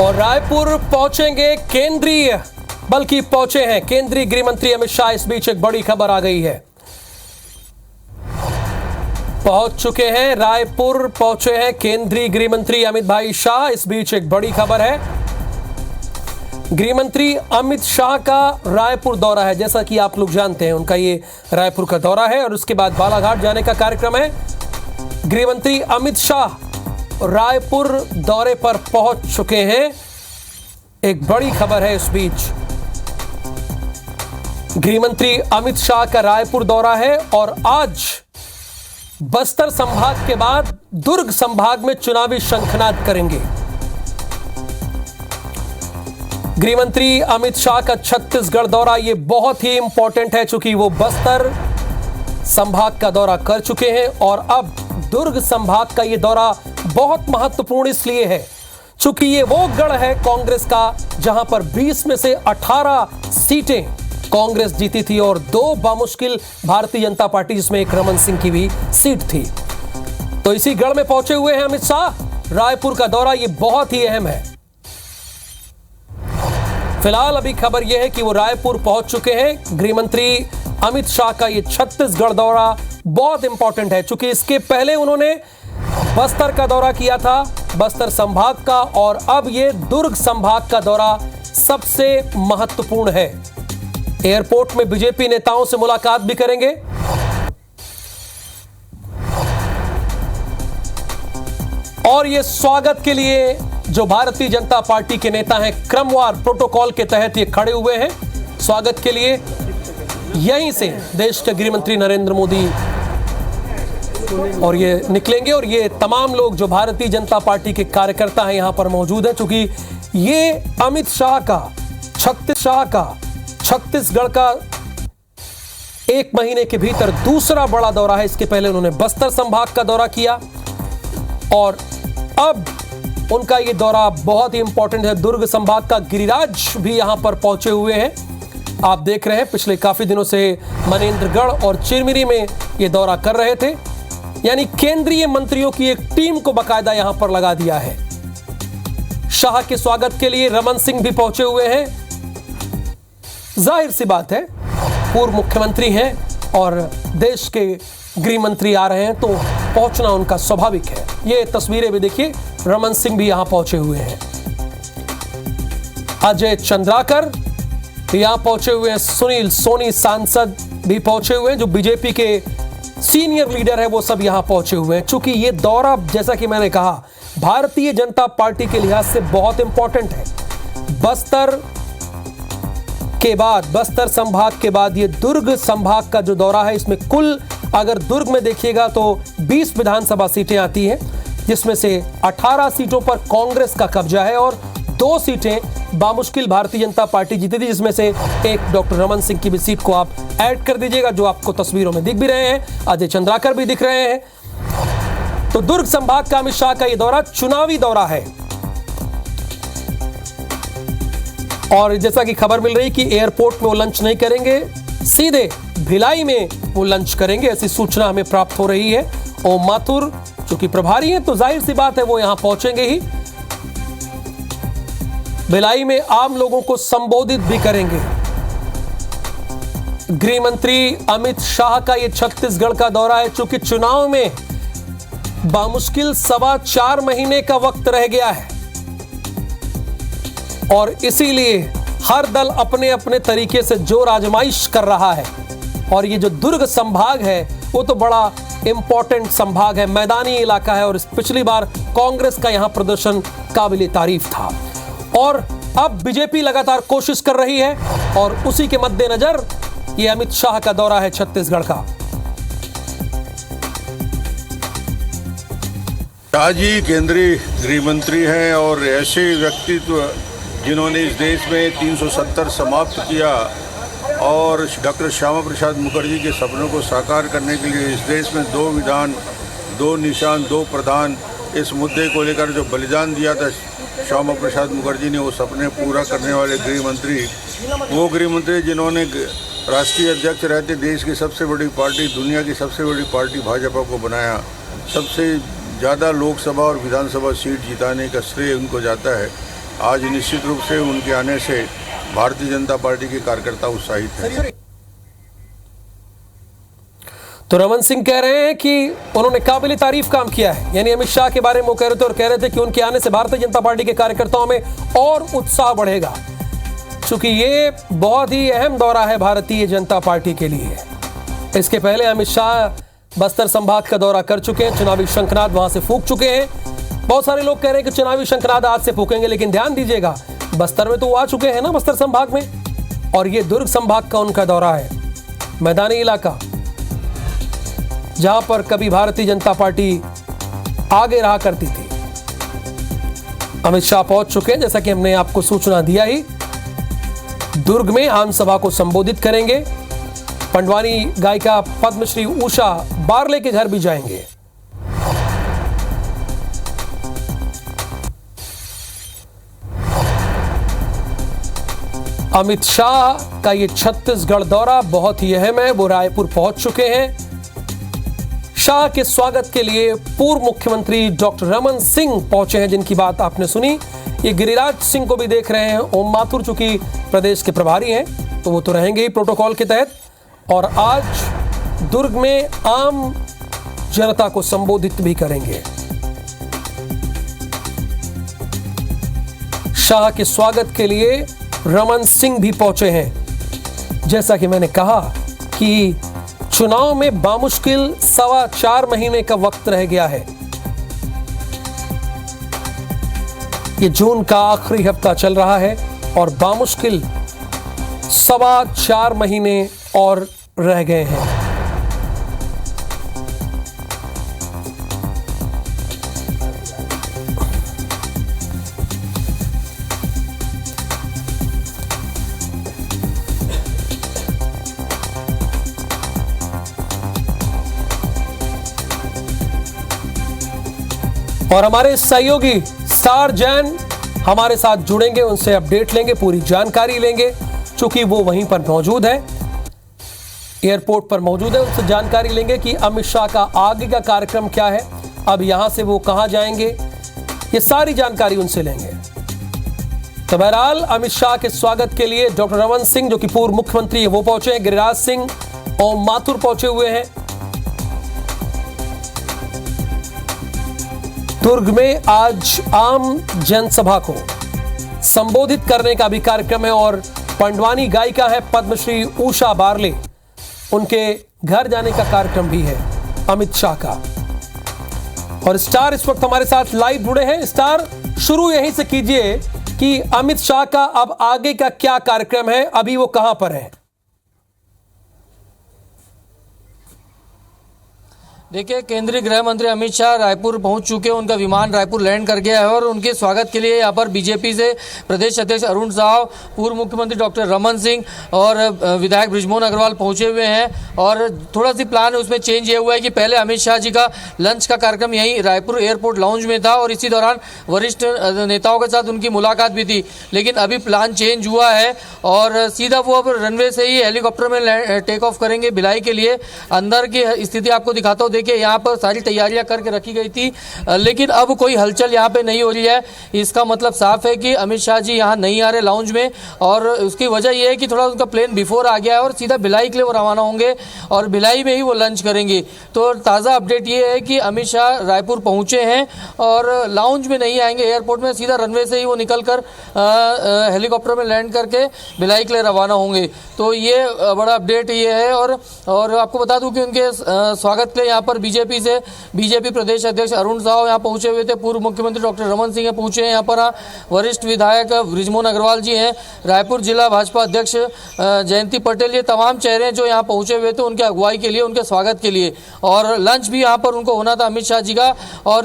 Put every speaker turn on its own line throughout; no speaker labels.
और रायपुर पहुंचेंगे बल्कि पहुंचे हैं केंद्रीय गृह मंत्री अमित शाह। इस बीच एक बड़ी खबर आ गई है, पहुंच चुके हैं रायपुर, पहुंचे हैं केंद्रीय गृह मंत्री अमित भाई शाह। इस बीच एक बड़ी खबर है, गृह मंत्री अमित शाह का रायपुर दौरा है। जैसा कि आप लोग जानते हैं, उनका ये रायपुर का दौरा है और उसके बाद बालाघाट जाने का कार्यक्रम है। गृह मंत्री अमित शाह रायपुर दौरे पर पहुंच चुके हैं। एक बड़ी खबर है, इस बीच गृह मंत्री अमित शाह का रायपुर दौरा है और आज बस्तर संभाग के बाद दुर्ग संभाग में चुनावी शंखनाद करेंगे। गृह मंत्री अमित शाह का छत्तीसगढ़ दौरा ये बहुत ही इंपॉर्टेंट है, चूंकि वो बस्तर संभाग का दौरा कर चुके हैं और अब दुर्ग संभाग का ये दौरा बहुत महत्वपूर्ण इसलिए है चूंकि ये वो गढ़ है कांग्रेस का जहां पर 20 में से 18 सीटें कांग्रेस जीती थी और 2 बामुश्किल भारतीय जनता पार्टी, जिसमें एक रमन सिंह की भी सीट थी। तो इसी गढ़ में पहुंचे हुए हैं अमित शाह। रायपुर का दौरा ये बहुत ही अहम है। फिलहाल अभी खबर यह है कि वो रायपुर पहुंच चुके हैं। गृह मंत्री अमित शाह का ये छत्तीसगढ़ दौरा बहुत इंपॉर्टेंट है, चूंकि इसके पहले उन्होंने बस्तर का दौरा किया था, बस्तर संभाग का, और अब ये दुर्ग संभाग का दौरा सबसे महत्वपूर्ण है। एयरपोर्ट में बीजेपी नेताओं से मुलाकात भी करेंगे और ये स्वागत के लिए जो भारतीय जनता पार्टी के नेता हैं, क्रमवार प्रोटोकॉल के तहत ये खड़े हुए हैं स्वागत के लिए। यहीं से देश के गृह मंत्री नरेंद्र मोदी और ये निकलेंगे और ये तमाम लोग जो भारतीय जनता पार्टी के कार्यकर्ता हैं यहां पर मौजूद हैं, क्योंकि ये अमित शाह का छत्तीसगढ़ का 1 महीने के भीतर दूसरा बड़ा दौरा है। इसके पहले उन्होंने बस्तर संभाग का दौरा किया और अब उनका ये दौरा बहुत ही इंपॉर्टेंट है। दुर्ग संभाग का गिरिराज भी यहां पर पहुंचे हुए हैं। आप देख रहे हैं पिछले काफी दिनों से मनेंद्रगढ़ और चिरमिरी में ये दौरा कर रहे थे, यानी केंद्रीय मंत्रियों की एक टीम को बकायदा यहां पर लगा दिया है। शाह के स्वागत के लिए रमन सिंह भी पहुंचे हुए हैं। जाहिर सी बात है, पूर्व मुख्यमंत्री हैं और देश के गृह मंत्री आ रहे हैं तो पहुंचना उनका स्वाभाविक है। ये तस्वीरें भी देखिए, रमन सिंह भी यहां पहुंचे हुए हैं। अजय चंद्राकर यहां पहुंचे हुए हैं। सुनील सोनी सांसद भी पहुंचे हुए हैं, जो बीजेपी के सीनियर लीडर है, वो सब यहां पहुंचे हुए हैं। चूंकि ये दौरा, जैसा कि मैंने कहा, भारतीय जनता पार्टी के लिहाज से बहुत इंपॉर्टेंट है। बस्तर संभाग के बाद ये दुर्ग संभाग का जो दौरा है, इसमें कुल अगर दुर्ग में देखिएगा तो 20 विधानसभा सीटें आती हैं, जिसमें से 18 सीटों पर कांग्रेस का कब्जा है और 2 सीटें बामुश्किल भारतीय जनता पार्टी जीती थी, जिसमें से एक डॉक्टर रमन सिंह की भी सीट को आप ऐड कर दीजिएगा, जो आपको तस्वीरों में दिख भी रहे हैं। अजय चंद्राकर भी दिख रहे हैं। तो दुर्ग संभाग का अमित शाह का यह दौरा चुनावी दौरा है और जैसा कि खबर मिल रही कि एयरपोर्ट में वो लंच नहीं करेंगे, सीधे भिलाई में वो लंच करेंगे, ऐसी सूचना हमें प्राप्त हो रही है। ओम माथुर जो कि प्रभारी हैं, तो जाहिर सी बात है वो यहां पहुंचेंगे ही। भिलाई में आम लोगों को संबोधित भी करेंगे। गृह मंत्री अमित शाह का यह छत्तीसगढ़ का दौरा है, चूंकि चुनाव में बामुश्किल 4.25 महीने का वक्त रह गया है और इसीलिए हर दल अपने अपने तरीके से जोर आजमाइश कर रहा है। और ये जो दुर्ग संभाग है वो तो बड़ा इंपॉर्टेंट संभाग है, मैदानी इलाका है और पिछली बार कांग्रेस का यहां प्रदर्शन काबिल तारीफ था और अब बीजेपी लगातार कोशिश कर रही है और उसी के मद्देनजर ये अमित शाह का दौरा है छत्तीसगढ़ का।
शाह जी केंद्रीय गृह मंत्री हैं और ऐसे व्यक्तित्व जिन्होंने इस देश में 370 समाप्त किया और डॉक्टर श्यामा प्रसाद मुखर्जी के सपनों को साकार करने के लिए इस देश में 2 विधान, 2 निशान, 2 प्रधान, इस मुद्दे को लेकर जो बलिदान दिया था श्यामा प्रसाद मुखर्जी ने, वो सपने पूरा करने वाले गृह मंत्री, वो गृह मंत्री जिन्होंने राष्ट्रीय अध्यक्ष रहते देश की सबसे बड़ी पार्टी, दुनिया की सबसे बड़ी पार्टी भाजपा को बनाया, सबसे ज़्यादा लोकसभा और विधानसभा सीट जिताने का श्रेय उनको जाता है। आज निश्चित रूप से उनके आने से भारतीय जनता पार्टी के कार्यकर्ता उत्साहित हैं।
तो रमन सिंह कह रहे हैं कि उन्होंने काबिल तारीफ काम किया है, यानी अमित शाह के बारे में वो कह रहे थे और कह रहे थे कि उनके आने से भारतीय जनता पार्टी के कार्यकर्ताओं में और उत्साह बढ़ेगा, क्योंकि ये बहुत ही अहम दौरा है भारतीय जनता पार्टी के लिए। इसके पहले अमित शाह बस्तर संभाग का दौरा कर चुके हैं, चुनावी शंखनाद वहां से फूंक चुके हैं। बहुत सारे लोग कह रहे हैं कि चुनावी शंखनाद आज से फूकेंगे, लेकिन ध्यान दीजिएगा बस्तर में तो वो आ चुके हैं ना, बस्तर संभाग में, और ये दुर्ग संभाग का उनका दौरा है, मैदानी इलाका जहां पर कभी भारतीय जनता पार्टी आगे रहा करती थी। अमित शाह पहुंच चुके हैं, जैसा कि हमने आपको सूचना दिया ही। दुर्ग में आम सभा को संबोधित करेंगे। पंडवानी गायिका पद्मश्री उषा बारले के घर भी जाएंगे। अमित शाह का ये छत्तीसगढ़ दौरा बहुत ही अहम है। वो रायपुर पहुंच चुके हैं। शाह के स्वागत के लिए पूर्व मुख्यमंत्री डॉक्टर रमन सिंह पहुंचे हैं, जिनकी बात आपने सुनी। ये गिरिराज सिंह को भी देख रहे हैं। ओम माथुर चूंकि प्रदेश के प्रभारी हैं तो वो तो रहेंगे ही प्रोटोकॉल के तहत, और आज दुर्ग में आम जनता को संबोधित भी करेंगे। शाह के स्वागत के लिए रमन सिंह भी पहुंचे हैं। जैसा कि मैंने कहा कि चुनाव में बामुश्किल 4.25 महीने का वक्त रह गया है। ये जून का आखिरी हफ्ता चल रहा है और बामुश्किल 4.25 महीने और रह गए हैं। और हमारे सहयोगी स्टार जैन हमारे साथ जुड़ेंगे, उनसे अपडेट लेंगे, पूरी जानकारी लेंगे, चूंकि वो वहीं पर मौजूद है, एयरपोर्ट पर मौजूद है। उनसे जानकारी लेंगे कि अमित शाह का आगे का कार्यक्रम क्या है, अब यहां से वो कहां जाएंगे, ये सारी जानकारी उनसे लेंगे। तो बहरहाल अमित शाह के स्वागत के लिए डॉक्टर रमन सिंह, जो कि पूर्व मुख्यमंत्री है, वो पहुंचे हैं। गिरिराज सिंह, ओम माथुर पहुंचे हुए हैं। दुर्ग में आज आम जनसभा को संबोधित करने का भी कार्यक्रम है और पंडवानी गायिका है पद्मश्री उषा बारले, उनके घर जाने का कार्यक्रम भी है अमित शाह का। और स्टार इस वक्त हमारे साथ लाइव जुड़े हैं। स्टार, शुरू यहीं से कीजिए कि अमित शाह का अब आगे का क्या कार्यक्रम है, अभी वो कहां पर है?
देखिए, केंद्रीय गृह मंत्री अमित शाह रायपुर पहुंच चुके हैं। उनका विमान रायपुर लैंड कर गया है और उनके स्वागत के लिए यहां पर बीजेपी से प्रदेश अध्यक्ष अरुण साव, पूर्व मुख्यमंत्री डॉक्टर रमन सिंह और विधायक बृजमोहन अग्रवाल पहुंचे हुए हैं। और थोड़ा सी प्लान उसमें चेंज ये हुआ है कि पहले अमित शाह जी का लंच का कार्यक्रम यहीं रायपुर एयरपोर्ट लाउंज में था और इसी दौरान वरिष्ठ नेताओं के साथ उनकी मुलाकात भी थी, लेकिन अभी प्लान चेंज हुआ है और सीधा वो अब रनवे से ही हेलीकॉप्टर में टेक ऑफ करेंगे भिलाई के लिए। अंदर की स्थिति आपको दिखाता हूँ। देखिए, यहाँ पर सारी तैयारियां करके रखी गई थी, लेकिन अब कोई हलचल यहाँ पे नहीं हो रही है। इसका मतलब साफ है कि अमित शाह जी यहाँ नहीं आ रहे लाउंज में, और उसकी वजह यह है कि थोड़ा उनका प्लेन बिफोर आ गया है और सीधा भिलाई के लिए वो रवाना होंगे और भिलाई में ही वो लंच करेंगे। तो ताज़ा अपडेट ये है कि अमित शाह रायपुर पहुँचे हैं और लाउंज में नहीं आएंगे एयरपोर्ट में, सीधा रनवे से ही वो निकल कर हेलीकॉप्टर में लैंड करके भिलाई के लिए रवाना होंगे। तो ये बड़ा अपडेट ये है। और आपको बता दूं कि उनके स्वागत के लिए यहाँ पर बीजेपी प्रदेश अध्यक्ष अरुण साव यहाँ पहुंचे हुए थे। पूर्व मुख्यमंत्री डॉक्टर रमन सिंह पहुंचे हैं यहाँ पर। वरिष्ठ विधायक बृजमोहन अग्रवाल जी हैं, रायपुर जिला भाजपा अध्यक्ष जयंती पटेल, ये तमाम चेहरे हैं जो यहाँ पहुंचे हुए थे उनके अगुवाई के लिए, उनके स्वागत के लिए। और लंच भी यहाँ पर उनको होना था अमित शाह जी का, और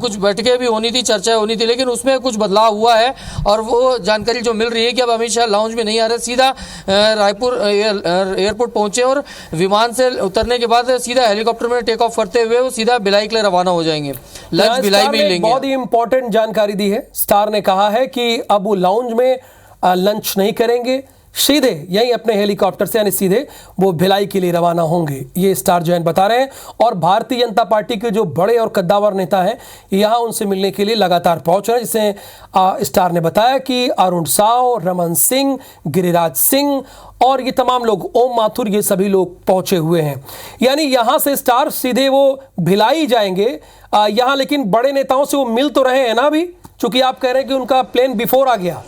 कुछ बैठकें भी होनी थी, चर्चाएं होनी थी, लेकिन उसमें कुछ बदलाव हुआ है। और वो जानकारी जो मिल रही है कि अब अमित शाह लाउंज में नहीं आ रहे, सीधा रायपुर एयरपोर्ट पहुंचे और विमान से उतरने के बाद सीधा हेलीकॉप्टर में टेक ऑफ करते हुए वो सीधा भिलाई के लिए रवाना हो जाएंगे। लंच भिलाई में ही लेंगे।
बहुत ही इंपॉर्टेंट जानकारी दी है। स्टार ने कहा है कि अब वो लाउंज में लंच नहीं करेंगे, सीधे यही अपने हेलीकॉप्टर से यानी सीधे वो भिलाई के लिए रवाना होंगे, ये स्टार जैन बता रहे हैं। और भारतीय जनता पार्टी के जो बड़े और कद्दावर नेता हैं यहाँ उनसे मिलने के लिए लगातार पहुंच रहे हैं। जिसे स्टार ने बताया कि अरुण साव, रमन सिंह, गिरिराज सिंह और ये तमाम लोग, ओम माथुर, ये सभी लोग पहुंचे हुए हैं। यानी यहां से स्टार सीधे वो भिलाई जाएंगे यहां, लेकिन बड़े नेताओं से वो मिल तो रहे हैं ना अभी, चूंकि आप कह रहे हैं कि उनका प्लेन बिफोर आ गया।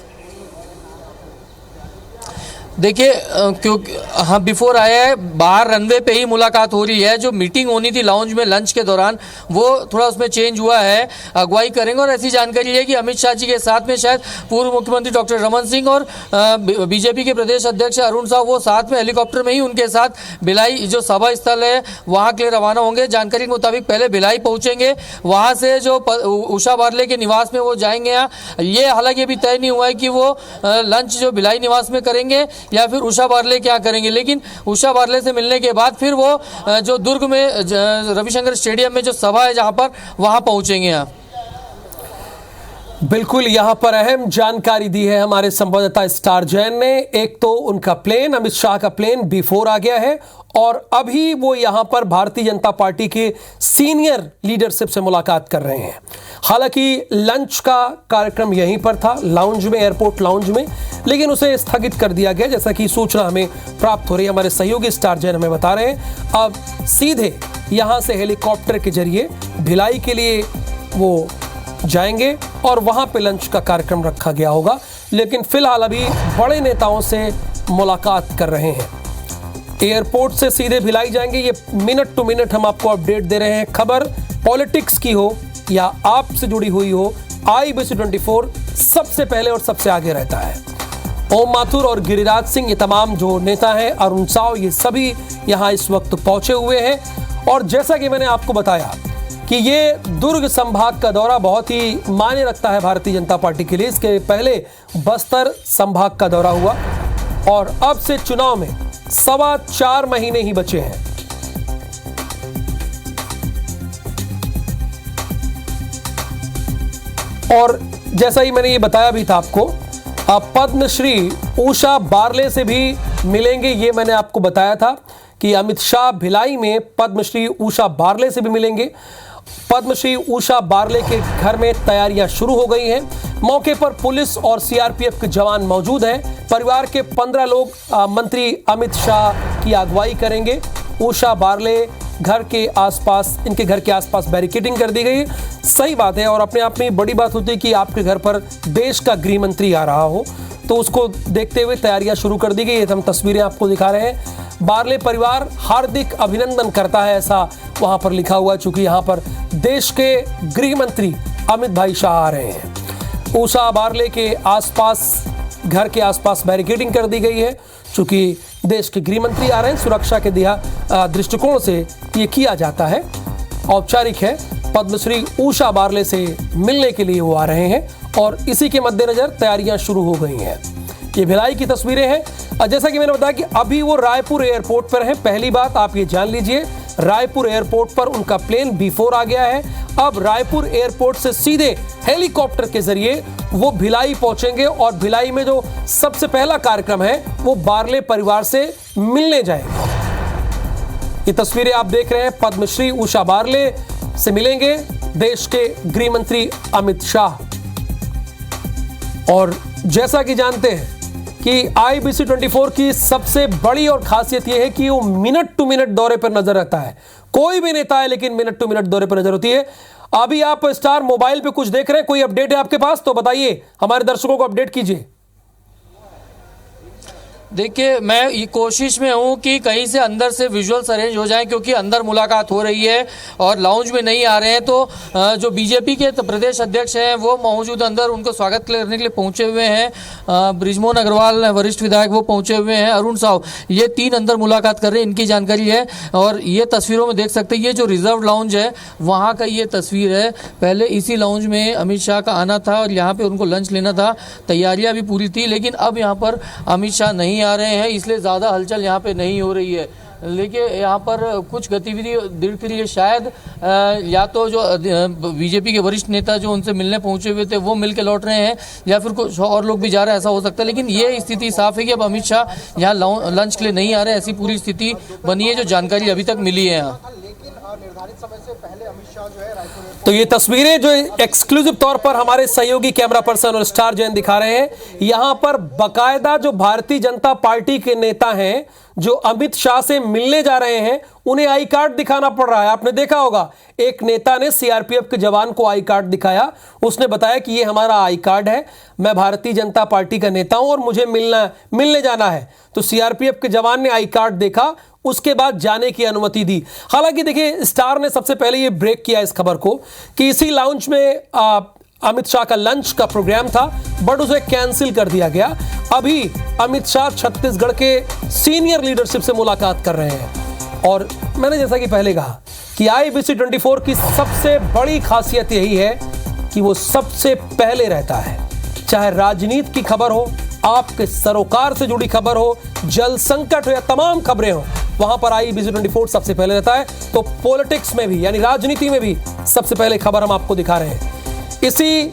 देखिए क्योंकि हाँ बिफोर आया है, बाहर रनवे पे ही मुलाकात हो रही है। जो मीटिंग होनी थी लाउंज में लंच के दौरान वो थोड़ा उसमें चेंज हुआ है, अगुवाई करेंगे। और ऐसी जानकारी है कि अमित शाह जी के साथ में शायद पूर्व मुख्यमंत्री डॉक्टर रमन सिंह और बीजेपी के प्रदेश अध्यक्ष अरुण साव वो साथ में हेलीकॉप्टर में ही उनके साथ भिलाई जो सभा स्थल है वहाँ के लिए रवाना होंगे। जानकारी के मुताबिक पहले भिलाई पहुँचेंगे, वहाँ से जो उषा बारले के निवास में वो जाएंगे। ये हालांकि अभी तय नहीं हुआ है कि वो लंच जो भिलाई निवास में करेंगे या फिर उषा बारले क्या करेंगे, लेकिन उषा बारले से मिलने के बाद फिर वो जो दुर्ग में रविशंकर स्टेडियम में जो सभा है जहां पर वहां पहुंचेंगे। यहाँ
बिल्कुल यहां पर अहम जानकारी दी है हमारे संवाददाता स्टार जैन ने। एक तो उनका प्लेन, अमित शाह का प्लेन बिफोर आ गया है और अभी वो यहां पर भारतीय जनता पार्टी के सीनियर लीडरशिप से मुलाकात कर रहे हैं। हालांकि लंच का कार्यक्रम यहीं पर था, लाउंज में, एयरपोर्ट लाउंज में, लेकिन उसे स्थगित कर दिया गया, जैसा कि सूचना हमें प्राप्त हो रही है। हमारे सहयोगी स्टार जैन हमें बता रहे हैं अब सीधे यहां से हेलीकॉप्टर के जरिए भिलाई के लिए वो जाएंगे और वहां पे लंच का कार्यक्रम रखा गया होगा। लेकिन फिलहाल अभी बड़े नेताओं से मुलाकात कर रहे हैं। एयरपोर्ट से सीधे भिलाई जाएंगे, ये मिनट टू मिनट हम आपको अपडेट दे रहे हैं। खबर पॉलिटिक्स की हो या आपसे जुड़ी हुई हो, IBC24 सबसे पहले और सबसे आगे रहता है। ओम माथुर और गिरिराज सिंह, ये तमाम जो नेता हैं, अरुण साव, ये सभी यहां इस वक्त पहुंचे हुए हैं। और जैसा कि मैंने आपको बताया कि ये दुर्ग संभाग का दौरा बहुत ही मायने रखता है भारतीय जनता पार्टी के लिए। इसके पहले बस्तर संभाग का दौरा हुआ और अब से चुनाव में 4.25 महीने ही बचे हैं। और जैसा ही मैंने ये बताया भी था आपको, पद्मश्री उषा बारले से भी मिलेंगे। ये मैंने आपको बताया था कि अमित शाह भिलाई में पद्मश्री उषा बारले से भी मिलेंगे। पद्मश्री उषा बारले के घर में तैयारियां शुरू हो गई हैं। मौके पर पुलिस और सीआरपीएफ के जवान मौजूद हैं। परिवार के 15 लोग मंत्री अमित शाह की अगुवाई करेंगे। उषा बारले घर के आसपास, इनके घर के आसपास बैरिकेडिंग कर दी गई। सही बात है और अपने आप में बड़ी बात होती है कि आपके घर पर देश का गृह मंत्री आ रहा हो, तो उसको देखते हुए तैयारियां शुरू कर दी गई। हम तस्वीरें आपको दिखा रहे हैं। बारले परिवार हार्दिक अभिनंदन करता है, ऐसा वहां पर लिखा हुआ, चूंकि यहां पर देश के गृह मंत्री अमित भाई शाह आ रहे हैं। उषा बारले के आसपास, घर के आसपास बैरिकेडिंग कर दी गई है, चूंकि देश के गृह मंत्री आ रहे हैं। सुरक्षा के दृष्टिकोण से ये किया जाता है, औपचारिक है। पद्मश्री उषा बारले से मिलने के लिए वो आ रहे हैं और इसी के मद्देनजर तैयारियां शुरू हो गई हैं। ये भिलाई की तस्वीरें हैं। जैसा कि मैंने बताया कि अभी वो रायपुर एयरपोर्ट पर हैं। पहली बात आप ये जान लीजिए, रायपुर एयरपोर्ट पर उनका प्लेन बिफोर आ गया है। अब रायपुर एयरपोर्ट से सीधे हेलीकॉप्टर के जरिए वो भिलाई पहुंचेंगे और भिलाई में जो सबसे पहला कार्यक्रम है वो बारले परिवार से मिलने जाएंगे। ये तस्वीरें आप देख रहे हैं, पद्मश्री उषा बारले से मिलेंगे देश के गृह मंत्री अमित शाह। और जैसा कि जानते हैं कि IBC24 की सबसे बड़ी और खासियत यह है कि वो मिनट टू मिनट दौरे पर नजर रहता है। कोई भी नेता है लेकिन मिनट टू मिनट दौरे पर नजर होती है। अभी आप स्टार मोबाइल पे कुछ देख रहे हैं, कोई अपडेट है आपके पास तो बताइए, हमारे दर्शकों को अपडेट कीजिए।
देखिए मैं ये कोशिश में हूँ कि कहीं से अंदर से विजुअल्स अरेंज हो जाएं, क्योंकि अंदर मुलाकात हो रही है और लाउंज में नहीं आ रहे हैं। तो जो बीजेपी के प्रदेश अध्यक्ष हैं वो मौजूद अंदर, उनको स्वागत करने के लिए पहुंचे हुए हैं। बृजमोहन अग्रवाल वरिष्ठ विधायक वो पहुंचे हुए हैं, अरुण साव, ये 3 अंदर मुलाकात कर रहे हैं, इनकी जानकारी है। और ये तस्वीरों में देख सकते हैं, ये जो रिजर्व लाउंज है वहाँ का ये तस्वीर है। पहले इसी लाउंज में अमित शाह का आना था और यहाँ पर उनको लंच लेना था, तैयारियाँ भी पूरी थी, लेकिन अब यहाँ पर अमित शाह नहीं आ रहे हैं, इसलिए ज़्यादा हलचल यहाँ पे नहीं हो रही है। लेकिन यहाँ पर कुछ गतिविधि के लिए शायद या तो जो बीजेपी के वरिष्ठ नेता जो उनसे मिलने पहुंचे हुए थे वो मिल के लौट रहे हैं, या फिर कुछ और लोग भी जा रहे हैं, ऐसा हो सकता है। लेकिन ये स्थिति साफ है कि अब अमित शाह यहाँ लंच के लिए नहीं आ रहे, ऐसी पूरी स्थिति बनी है, जो जानकारी अभी तक मिली है यहाँ।
निर्धारित समय से पहले अमित शाह जो है रायपुर में।
तो ये तस्वीरें जो एक्सक्लूसिव तौर पर हमारे सहयोगी कैमरा पर्सन और स्टार जैन दिखा रहे हैं, यहां पर बकायदा जो भारतीय जनता पार्टी के नेता हैं जो अमित शाह से मिलने जा रहे हैं, उन्हें आई कार्ड दिखाना पड़ रहा है। आपने देखा होगा, एक नेता ने सीआरपीएफ के जवान को आई कार्ड दिखाया, उसने बताया कि ये हमारा आई कार्ड है, मैं भारतीय जनता पार्टी का नेता हूं और मुझे मिलने जाना है। तो सीआरपीएफ के जवान ने आई कार्ड देखा, उसके बाद जाने की अनुमति दी। हालांकि देखिए, स्टार ने सबसे पहले ये ब्रेक किया इस खबर को कि इसी लाउंज में अमित शाह का लंच का प्रोग्राम था, बट उसे कैंसिल कर दिया गया। अभी अमित शाह छत्तीसगढ़ के सीनियर लीडरशिप से मुलाकात कर रहे हैं। और मैंने जैसा कि पहले कहा कि IBC 24 की सबसे बड़ी खासियत यही है कि वो सबसे पहले रहता है। चाहे राजनीति की खबर हो, आपके सरोकार से जुड़ी खबर हो, जल संकट हो या तमाम खबरें हो, वहां पर IBC 24 सबसे पहले रहता है। तो पॉलिटिक्स में भी, यानी राजनीति में भी सबसे पहले खबर हम आपको दिखा रहे हैं। इसी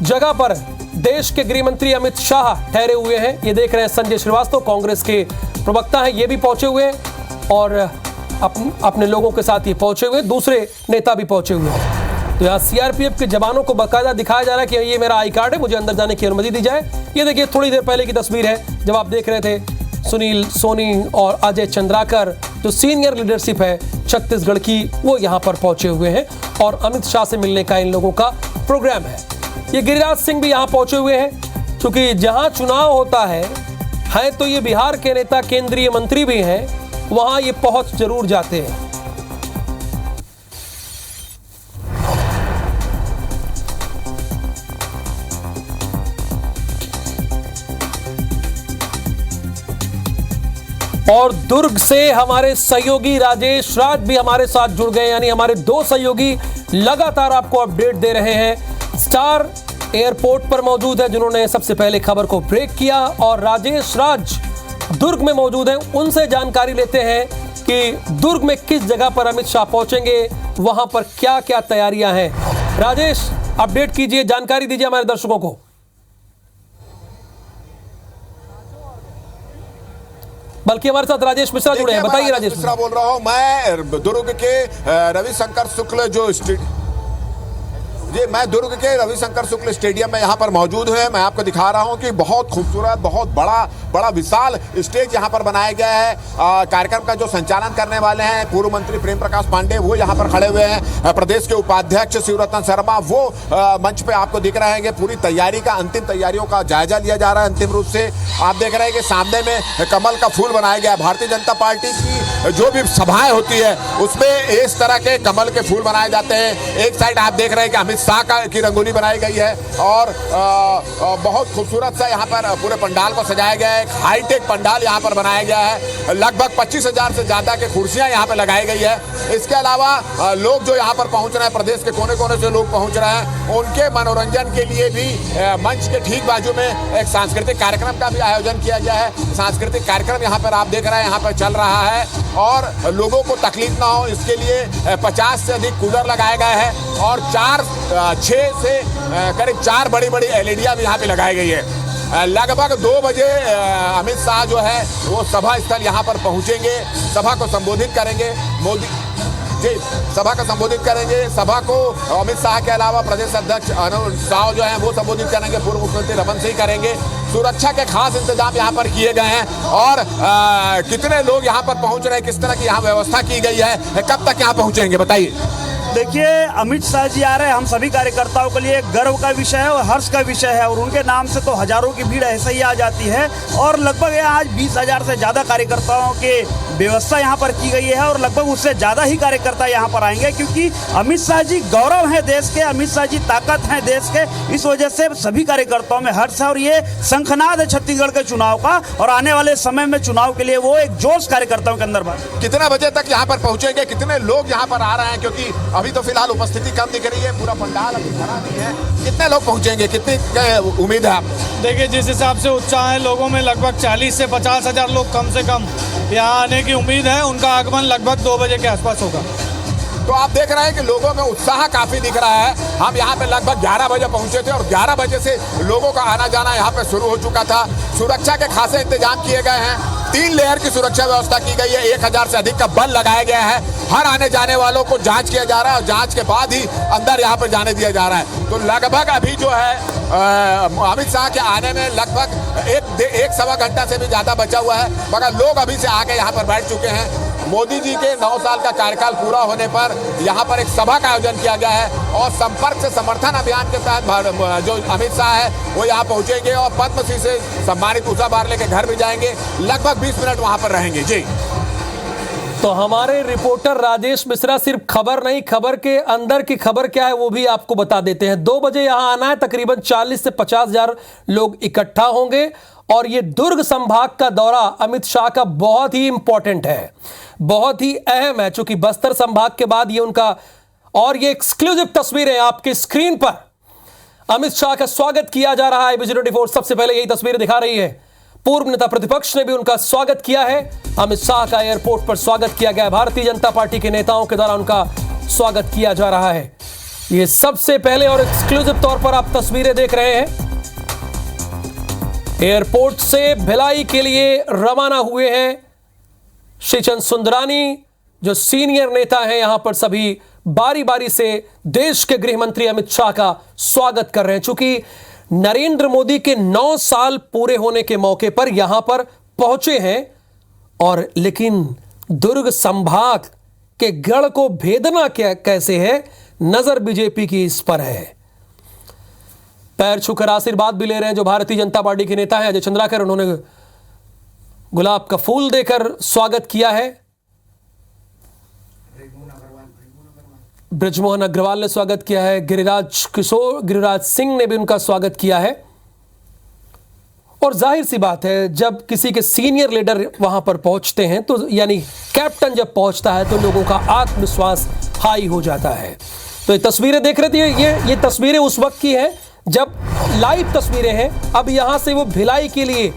जगह पर देश के गृह मंत्री अमित शाह ठहरे हुए हैं। ये देख रहे हैं संजय श्रीवास्तव, कांग्रेस के प्रवक्ता हैं, ये भी पहुंचे हुए हैं और अपने लोगों के साथ ये पहुंचे हुए, दूसरे नेता भी पहुंचे हुए हैं। तो यहाँ सीआरपीएफ के जवानों को बाकायदा दिखाया जा रहा है कि ये मेरा आई कार्ड है, मुझे अंदर जाने की अनुमति दी जाए। ये देखिए, थोड़ी देर पहले की तस्वीर है जब आप देख रहे थे सुनील सोनी और अजय चंद्राकर, जो सीनियर लीडरशिप है छत्तीसगढ़ की, वो यहाँ पर पहुंचे हुए हैं और अमित शाह से मिलने का इन लोगों का प्रोग्राम है। ये गिरिराज सिंह भी यहाँ पहुंचे हुए हैं, क्योंकि जहां चुनाव होता है तो ये बिहार के नेता, केंद्रीय मंत्री भी हैं, वहां ये पहुंच जरूर जाते हैं। और दुर्ग से हमारे सहयोगी राजेश राज भी हमारे साथ जुड़ गए, यानी हमारे दो सहयोगी लगातार आपको अपडेट दे रहे हैं। स्टार एयरपोर्ट पर मौजूद है, जिन्होंने सबसे पहले खबर को ब्रेक किया, और राजेश राज दुर्ग में मौजूद हैं। उनसे जानकारी लेते हैं कि दुर्ग में किस जगह पर अमित शाह पहुंचेंगे, वहां पर क्या क्या तैयारियां हैं। राजेश, अपडेट कीजिए, जानकारी दीजिए हमारे दर्शकों को। बल्कि हमारे साथ राजेश मिश्रा जुड़े हैं, बताइए राजेश
मिश्रा बोल रहा हूं मैं दुर्ग के रविशंकर शुक्ल मैं दुर्ग के रविशंकर शुक्ल स्टेडियम में यहाँ पर मौजूद है। मैं आपको दिखा रहा हूँ कि बहुत खूबसूरत, बहुत बड़ा विशाल स्टेज यहाँ पर बनाया गया है। कार्यक्रम का जो संचालन करने वाले हैं पूर्व मंत्री प्रेम प्रकाश पांडे, वो यहाँ पर खड़े हुए हैं। प्रदेश के उपाध्यक्ष शिवरतन शर्मा वो मंच पे आपको दिख रहे हैं। पूरी तैयारी का, अंतिम तैयारियों का जायजा लिया जा रहा है। अंतिम रूप से आप देख रहे हैं कि सामने में कमल का फूल बनाया गया है। भारतीय जनता पार्टी की जो भी सभाएं होती है उसमें इस तरह के कमल के फूल बनाए जाते हैं। एक साइड आप देख रहे हैं कि अमित शाह की रंगोली बनाई गई है और बहुत खूबसूरत सा यहाँ पर पूरे पंडाल को सजाया गया है। एक हाईटेक पंडाल यहाँ पर बनाया गया है। लगभग 25,000 से ज्यादा की कुर्सियां यहाँ पर लगाई गई है। इसके अलावा लोग जो यहाँ पर पहुंच रहे हैं, प्रदेश के कोने कोने से लोग पहुंच रहे हैं, उनके मनोरंजन के लिए भी मंच के ठीक बाजू में एक सांस्कृतिक कार्यक्रम का भी आयोजन किया गया है। सांस्कृतिक कार्यक्रम यहाँ पर आप देख रहे हैं यहाँ पर चल रहा है और लोगों को तकलीफ ना हो इसके लिए 50 से अधिक कूलर लगाए गए हैं और 6 से करीब 4 बड़ी एलईडियां भी यहाँ पे लगाई गई है। लगभग 2 बजे अमित शाह जो है वो सभा स्थल यहाँ पर पहुँचेंगे, सभा को संबोधित करेंगे। सभा को संबोधित करेंगे। सभा को अमित शाह के अलावा प्रदेश अध्यक्ष अनुराग साव जो हैं वो संबोधित करेंगे, पूर्व मुख्यमंत्री रमन सिंह करेंगे। सुरक्षा के खास इंतजाम यहाँ पर किए गए हैं और कितने लोग यहाँ पर पहुँच रहे हैं, किस तरह की यहाँ व्यवस्था की गई है, कब तक यहाँ पहुँचेंगे, बताइए।
देखिए, अमित शाह जी आ रहे हैं, हम सभी कार्यकर्ताओं के लिए गर्व का विषय है और हर्ष का विषय है और उनके नाम से तो हजारों की भीड़ ऐसे ही आ जाती है और लगभग यहाँ आज 20,000 से ज़्यादा कार्यकर्ताओं की व्यवस्था यहाँ पर की गई है और लगभग उससे ज़्यादा ही कार्यकर्ता यहाँ पर आएंगे क्योंकि अमित शाह जी गौरव हैं देश के, अमित शाह जी ताकत हैं देश के। इस वजह से सभी कार्यकर्ताओं में हर्ष है और ये शंखनाद है छत्तीसगढ़ के चुनाव का और आने वाले समय में चुनाव के लिए वो एक जोश कार्यकर्ताओं के अंदर भर।
कितने बजे तक यहाँ पर पहुँचेंगे, कितने लोग यहाँ पर आ रहे हैं, क्योंकि अभी तो फिलहाल उपस्थिति कम दिख रही है, पूरा पंडाल अभी भरा नहीं है, कितने लोग पहुंचेंगे, कितनी उम्मीद है आप?
देखिए, जिस हिसाब से उत्साह है लोगों में, लगभग 40 से 50 हजार लोग कम से कम यहाँ आने की उम्मीद है। उनका आगमन लगभग 2 बजे के आसपास होगा।
तो आप देख रहे हैं कि लोगों में उत्साह काफी दिख रहा है। हम यहाँ पे लगभग 11 बजे पहुंचे थे और 11 बजे से लोगों का आना जाना यहाँ पे शुरू हो चुका था। सुरक्षा के खासे इंतजाम किए गए हैं। 3 लेयर की सुरक्षा व्यवस्था की गई है। 1000 से अधिक का बल लगाया गया है। हर आने जाने वालों को जांच किया जा रहा है और जांच के बाद ही अंदर यहाँ पर जाने दिया जा रहा है। तो लगभग अभी जो है अमित शाह के आने में लगभग एक सवा घंटा से भी ज्यादा बचा हुआ है, मगर लोग अभी से आके यहाँ पर बैठ चुके हैं। मोदी जी के 9 साल का कार्यकाल पूरा होने पर यहाँ पर एक सभा का आयोजन किया गया है और संपर्क से समर्थन अभियान के तहत जो अमित शाह है वो यहाँ पहुंचेंगे और पद्मश्री से सम्मानित उषा बारले के घर भी जाएंगे। लगभग 20 मिनट वहां पर रहेंगे। जी
तो हमारे रिपोर्टर राजेश मिश्रा सिर्फ खबर नहीं, खबर के अंदर की खबर क्या है वो भी आपको बता देते हैं। 2 बजे यहां आना है। तकरीबन 40 से 50 हजार लोग इकट्ठा होंगे और ये दुर्ग संभाग का दौरा अमित शाह का बहुत ही इंपॉर्टेंट है, बहुत ही अहम है, चूंकि बस्तर संभाग के बाद ये उनका, और ये एक्सक्लूसिव तस्वीरें आपकी स्क्रीन पर अमित शाह का स्वागत किया जा रहा है। विजन24 सबसे पहले यही तस्वीरें दिखा रही है। पूर्व नेता प्रतिपक्ष ने भी उनका स्वागत किया है। अमित शाह का एयरपोर्ट पर स्वागत किया गया। भारतीय जनता पार्टी के नेताओं के द्वारा उनका स्वागत किया जा रहा है। ये सबसे पहले और एक्सक्लूसिव तौर पर आप तस्वीरें देख रहे हैं। एयरपोर्ट से भिलाई के लिए रवाना हुए हैं श्रीचंद सुंदरानी, जो सीनियर नेता हैं यहां पर सभी बारी बारी से देश के गृह मंत्री अमित शाह का स्वागत कर रहे हैं। चूंकि नरेंद्र मोदी के 9 साल पूरे होने के मौके पर यहां पर पहुंचे हैं, और लेकिन दुर्ग संभाग के गढ़ को भेदना क्या कैसे है, नजर बीजेपी की इस पर है। पैर छूकर आशीर्वाद भी ले रहे हैं जो भारतीय जनता पार्टी के नेता हैं अजय चंद्राकर। उन्होंने गुलाब का फूल देकर स्वागत किया है। ब्रिजमोहन अग्रवाल ने स्वागत किया है। गिरिराज सिंह ने भी उनका स्वागत किया है। और जाहिर सी बात है, जब किसी के सीनियर लीडर वहां पर पहुंचते हैं तो यानी कैप्टन जब पहुंचता है तो लोगों का आत्मविश्वास हाई हो जाता है। तो ये तस्वीरें देख रहे थे, ये तस्वीरें उस वक्त की हैं जब लाइव तस्वीरें हैं। अब यहां से वो भिलाई के लिए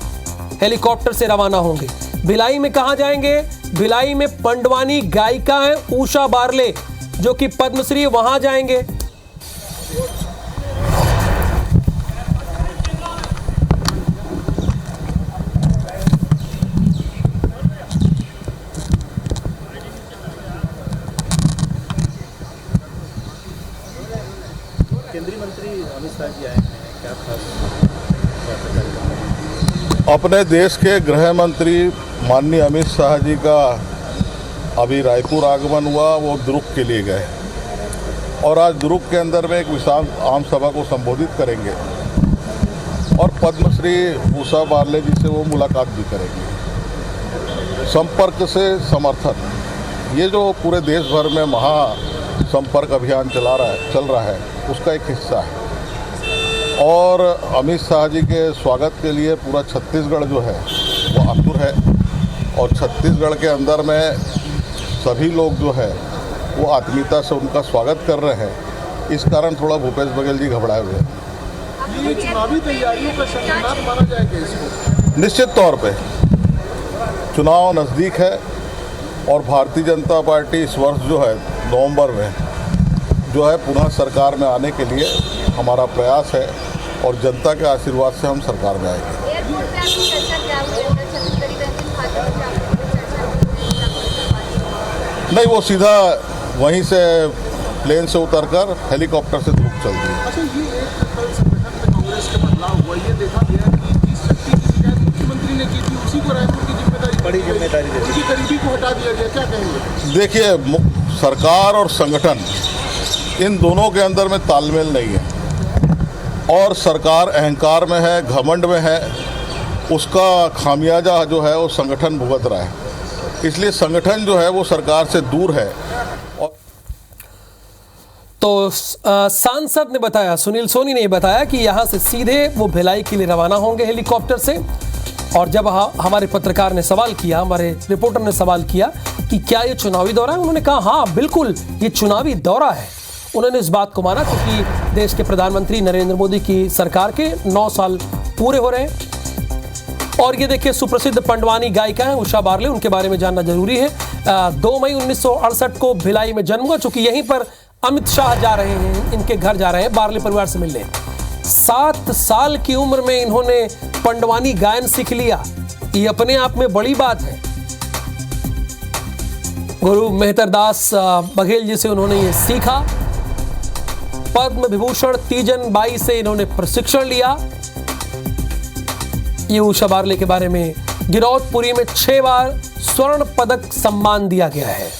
हेलीकॉप्टर से रवाना होंगे। भिलाई में कहां जाएंगे? भिलाई में पंडवानी गायिका है उषा बारले जो कि पद्मश्री, वहां जाएंगे।
केंद्रीय मंत्री अमित शाह जी आए हैं, क्या खास?
अपने देश के गृह मंत्री माननीय अमित शाह जी का अभी रायपुर आगमन हुआ। वो दुर्ग के लिए गए और आज दुर्ग के अंदर में एक विशाल आम सभा को संबोधित करेंगे और पद्मश्री उषा बारले जी से वो मुलाकात भी करेंगे। संपर्क से समर्थन, ये जो पूरे देश भर में महासंपर्क अभियान चल रहा है उसका एक हिस्सा है। और अमित शाह जी के स्वागत के लिए पूरा छत्तीसगढ़ जो है वो आतुर है और छत्तीसगढ़ के अंदर में सभी लोग जो है वो आत्मीयता से उनका स्वागत कर रहे हैं। इस कारण थोड़ा भूपेश बघेल जी घबराए हुए हैं।
ये चुनावी तैयारियों का संकेत माना जाएगा इसको?
निश्चित तौर पे चुनाव नज़दीक है और भारतीय जनता पार्टी इस वर्ष जो है नवंबर में जो है पुनः सरकार में आने के लिए हमारा प्रयास है और जनता के आशीर्वाद से हम सरकार में आएंगे। नहीं, वो सीधा वहीं से प्लेन से उतरकर हेलीकॉप्टर से दुर्ग चल दी।
अच्छा, ये एक कल संगठन में कांग्रेस के बदलाव हुआ, ये देखा गया कि जिस शक्ति की शिकायत मुख्यमंत्री ने की थी उसी को रायपुर की बड़ी जिम्मेदारी दी, उनकी करीबी को हटा दिया गया, क्या कहेंगे?
देखिए, सरकार और संगठन इन दोनों के अंदर में तालमेल नहीं है और सरकार अहंकार में है, घमंड में है, उसका खामियाजा जो है वो संगठन भुगत रहा है। इसलिए संगठन जो है वो सरकार से दूर है।
तो सांसद ने बताया, सुनील सोनी ने बताया कि यहां से सीधे वो भिलाई के लिए रवाना होंगे हेलीकॉप्टर से। और जब हमारे पत्रकार ने सवाल किया, हमारे रिपोर्टर ने सवाल किया कि क्या ये चुनावी दौरा है, उन्होंने कहा हाँ बिल्कुल ये चुनावी दौरा है। उन्होंने इस बात को माना क्योंकि देश के प्रधानमंत्री नरेंद्र मोदी की सरकार के 9 साल पूरे हो रहे हैं। और ये देखिए सुप्रसिद्ध पंडवानी गायिका हैं उषा बारले, उनके बारे में जानना जरूरी है। 2 मई 1968 को भिलाई में जन्म हुआ, चूंकि यहीं पर अमित शाह जा रहे हैं, इनके घर जा रहे हैं बारले परिवार से मिलने। 7 साल की उम्र में इन्होंने पंडवानी गायन सीख लिया, ये अपने आप में बड़ी बात है। गुरु मेहतरदास बघेल जी से उन्होंने ये सीखा। पद्म विभूषण तीजन बाई से इन्होंने प्रशिक्षण लिया। ये उषा बारले के बारे में। गिरौदपुरी में 6 बार स्वर्ण पदक सम्मान दिया गया है।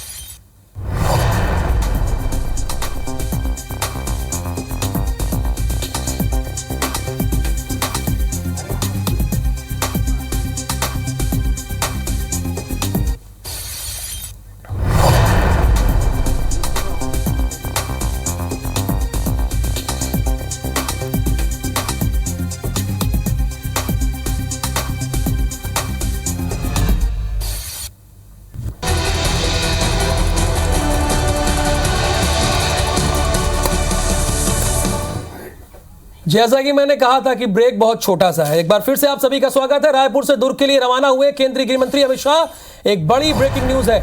जैसा कि मैंने कहा था कि ब्रेक बहुत छोटा सा है, एक बार फिर से आप सभी का स्वागत है। रायपुर से दुर्ग के लिए रवाना हुए केंद्रीय गृह मंत्री अमित शाह। एक बड़ी ब्रेकिंग न्यूज है,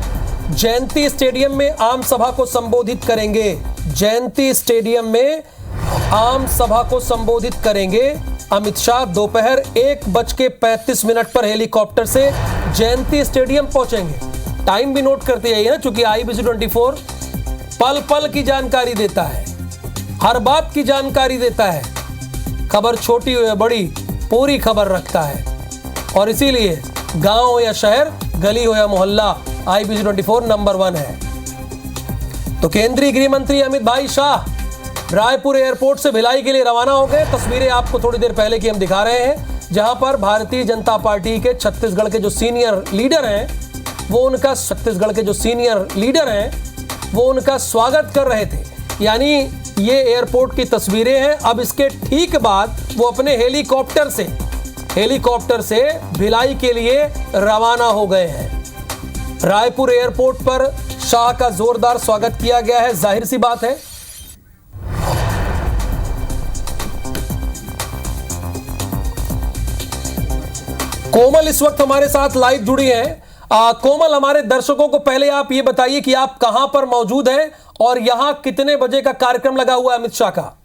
जयंती स्टेडियम में आम सभा को संबोधित करेंगे। जयंती स्टेडियम में आम सभा को संबोधित करेंगे अमित शाह। दोपहर 1:35 पर हेलीकॉप्टर से जयंती स्टेडियम पहुंचेंगे। टाइम भी नोट करते जाइए ना, चूंकि IBC 24 पल पल की जानकारी देता है, हर बात की जानकारी देता है। खबर छोटी हो या बड़ी, पूरी खबर रखता है। और इसीलिए गांव हो या शहर, गली हो या मोहल्ला, IBC 24 नंबर 1 है। तो केंद्रीय गृह मंत्री अमित भाई शाह रायपुर एयरपोर्ट से भिलाई के लिए रवाना हो गए। तस्वीरें आपको थोड़ी देर पहले की हम दिखा रहे हैं, जहां पर भारतीय जनता पार्टी के छत्तीसगढ़ के जो सीनियर लीडर हैं, वो उनका स्वागत कर रहे थे। यानी ये एयरपोर्ट की तस्वीरें हैं। अब इसके ठीक बाद वो अपने हेलीकॉप्टर से भिलाई के लिए रवाना हो गए हैं। रायपुर एयरपोर्ट पर शाह का जोरदार स्वागत किया गया है, जाहिर सी बात है। कोमल इस वक्त हमारे साथ लाइव जुड़ी हैं। कोमल, हमारे दर्शकों को पहले आप ये बताइए कि आप कहां पर मौजूद हैं और यहां कितने बजे का कार्यक्रम लगा हुआ है अमित शाह का?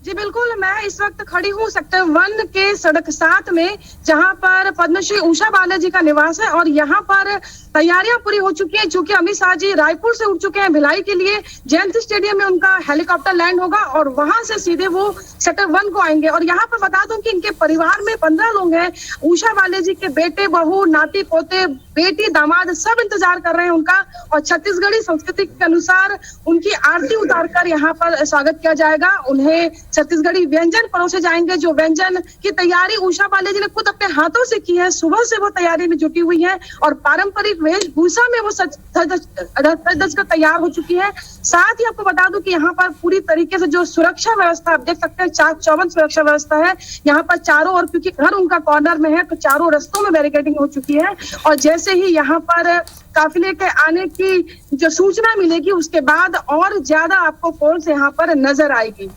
जी बिल्कुल, मैं इस वक्त खड़ी हूँ सेक्टर 1 के सड़क 7 में, जहां पर पद्मश्री उषा बारले जी का निवास है। और यहाँ पर तैयारियां पूरी हो चुकी हैं, चूंकि अमित शाह जी रायपुर से उठ चुके हैं भिलाई के लिए। जयंती स्टेडियम में उनका हेलीकॉप्टर लैंड होगा और वहां से सीधे वो सेक्टर 1 को आएंगे। और यहाँ पर बता दूं कि इनके परिवार में 15 लोग हैं। उषा बारले जी के बेटे, बहू, नाती पोते, बेटी, दामाद सब इंतजार कर रहे हैं उनका। और छत्तीसगढ़ी संस्कृति के अनुसार उनकी आरती उतारकर यहाँ पर स्वागत किया जाएगा। उन्हें छत्तीसगढ़ी व्यंजन परोसे जाएंगे, जो व्यंजन की तैयारी उषा बारले जी ने खुद अपने हाथों से की है। सुबह से वो तैयारी में जुटी हुई है और पारंपरिक वेशभूषा में वो सज कर तैयार हो चुकी है। साथ ही आपको बता दूं कि यहाँ पर पूरी तरीके से जो सुरक्षा व्यवस्था आप देख सकते हैं, 4 सुरक्षा व्यवस्था है यहाँ पर चारों ओर, क्योंकि घर उनका कॉर्नर में है तो चारों रस्तों में बैरिकेडिंग हो चुकी है। और जैसे ही यहाँ पर काफिले के आने की जो सूचना मिलेगी, उसके बाद और ज्यादा आपको फोर्स यहाँ पर नजर आएगी।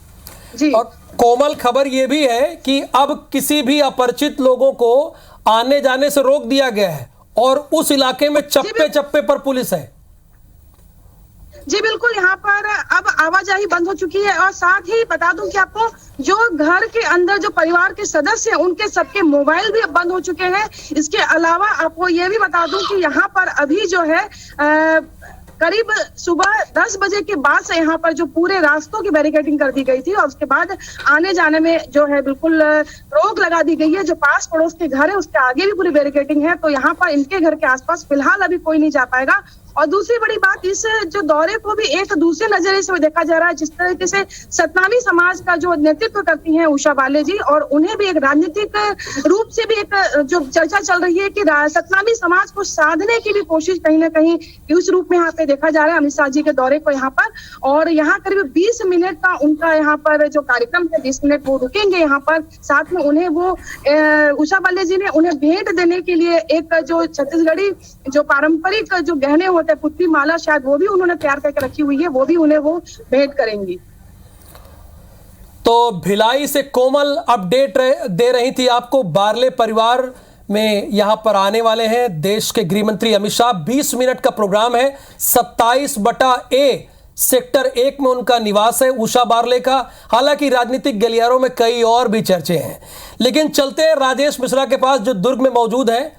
जी।
और कोमल, खबर यह भी है कि अब किसी भी अपरिचित लोगों को आने जाने से रोक दिया गया है और उस इलाके में चप्पे पर पुलिस है।
जी बिल्कुल, यहाँ पर अब आवाजाही बंद हो चुकी है। और साथ ही बता दूं कि आपको जो घर के अंदर जो परिवार के सदस्य हैं, उनके सबके मोबाइल भी अब बंद हो चुके हैं। इसके अलावा आपको ये भी बता दूं कि यहाँ पर अभी जो है करीब सुबह 10 बजे के बाद से यहाँ पर जो पूरे रास्तों की बैरिकेडिंग कर दी गई थी और उसके बाद आने जाने में जो है बिल्कुल रोक लगा दी गई है। जो पास पड़ोस के घर है उसके आगे भी पूरी बैरिकेडिंग है, तो यहाँ पर इनके घर के आसपास फिलहाल अभी कोई नहीं जा पाएगा। और दूसरी बड़ी बात, इस जो दौरे को भी एक दूसरे नजरिए से देखा जा रहा है। जिस तरीके से सतनामी समाज का जो नेतृत्व करती हैं उषा बारले जी, और उन्हें भी एक राजनीतिक रूप से भी एक जो चर्चा चल रही है कि सतनामी समाज को साधने की भी कोशिश कहीं ना कहीं उस रूप में यहाँ पे देखा जा रहा है अमित शाह जी के दौरे को यहाँ पर। और यहाँ करीब 20 मिनट का उनका यहाँ पर जो कार्यक्रम है, 20 मिनट वो रुकेंगे यहाँ पर। साथ में उन्हें वो उषा बारले जी ने उन्हें भेंट देने के लिए एक जो छत्तीसगढ़ी जो पारंपरिक जो गहने होते हैं, पुष्पी माला शायद वो भी उन्होंने तैयार करके रखी हुई है, वो भी उन्हें वो भेंट करेंगी।
तो भिलाई से कोमल अपडेट दे रही थी आपको। बारले परिवार में यहां पर आने वाले हैं देश के गृह मंत्री अमित शाह। 20 मिनट का प्रोग्राम है। 27/A सेक्टर 1 में उनका निवास है उषा बारले का। हालांकि राजनीतिक गलियारों में कई और भी चर्चे हैं, लेकिन चलते हैं राजेश मिश्रा के पास जो दुर्ग में मौजूद हैं,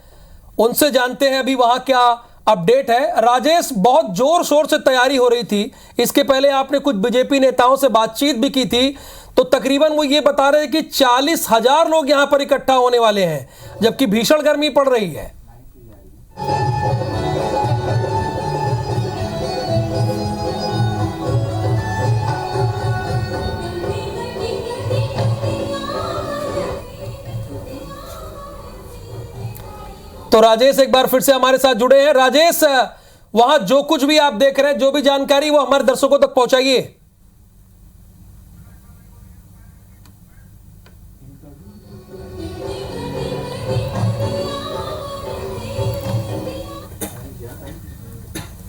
उनसे जानते हैं अभी वहां क्या अपडेट है। राजेश, बहुत जोर शोर से तैयारी हो रही थी, इसके पहले आपने कुछ बीजेपी नेताओं से बातचीत भी की थी, तो तकरीबन वो ये बता रहे हैं कि 40,000 लोग यहां पर इकट्ठा होने वाले हैं, जबकि भीषण गर्मी पड़ रही है। तो राजेश एक बार फिर से हमारे साथ जुड़े हैं। राजेश, वहां जो कुछ भी आप देख रहे हैं, जो भी जानकारी, वो हमारे दर्शकों तक पहुंचाइए।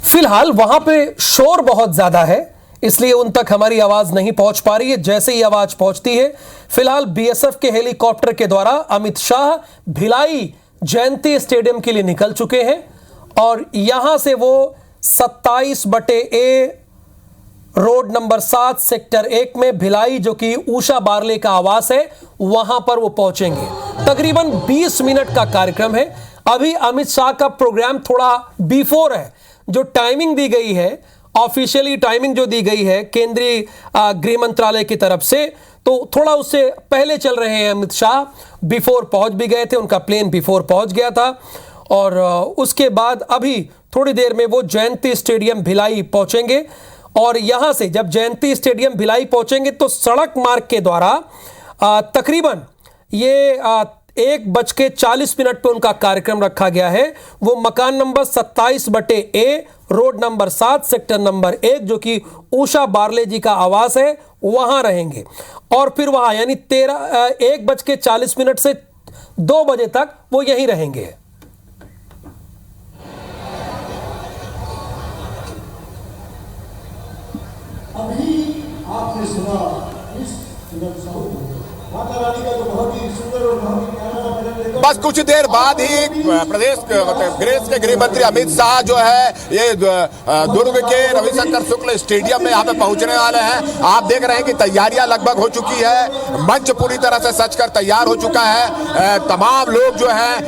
फिलहाल वहां पे शोर बहुत ज्यादा है, इसलिए उन तक हमारी आवाज नहीं पहुंच पा रही है। जैसे ही आवाज पहुंचती है, फिलहाल बीएसएफ के हेलीकॉप्टर के द्वारा अमित शाह भिलाई जयंती स्टेडियम के लिए निकल चुके हैं और यहां से वो 27/A रोड नंबर 7 सेक्टर 1 में भिलाई, जो कि उषा बारले का आवास है, वहां पर वो पहुंचेंगे। तकरीबन 20 मिनट का कार्यक्रम है। अभी अमित शाह का प्रोग्राम थोड़ा बिफोर है। जो टाइमिंग दी गई है, ऑफिशियली टाइमिंग जो दी गई है केंद्रीय गृह मंत्रालय की तरफ से, तो थोड़ा उससे पहले चल रहे हैं अमित शाह। बिफोर पहुंच भी गए थे, उनका प्लेन बिफोर पहुंच गया था और उसके बाद अभी थोड़ी देर में वो जयंती स्टेडियम भिलाई पहुंचेंगे। और यहां से जब जयंती स्टेडियम भिलाई पहुंचेंगे तो सड़क मार्ग के द्वारा तकरीबन ये 1:40 पे उनका कार्यक्रम रखा गया है। वो मकान number 27/A road number 7 sector number 1, जो कि उषा बारले जी का आवास है, वहां रहेंगे और फिर वहां यानी 1:40 से 2 बजे तक वो यहीं रहेंगे।
अभी आपने सुना इस माता रानी का जो बहुत ही सुंदर और बहुत ही प्यारा
बस कुछ देर बाद ही प्रदेश के गृह मंत्री अमित शाह जो है ये दुर्ग के रविशंकर शुक्ल स्टेडियम में यहाँ पे पहुंचने वाले हैं। आप देख रहे हैं कि तैयारियां लगभग हो चुकी है, मंच पूरी तरह से सजकर तैयार हो चुका है। तमाम लोग जो है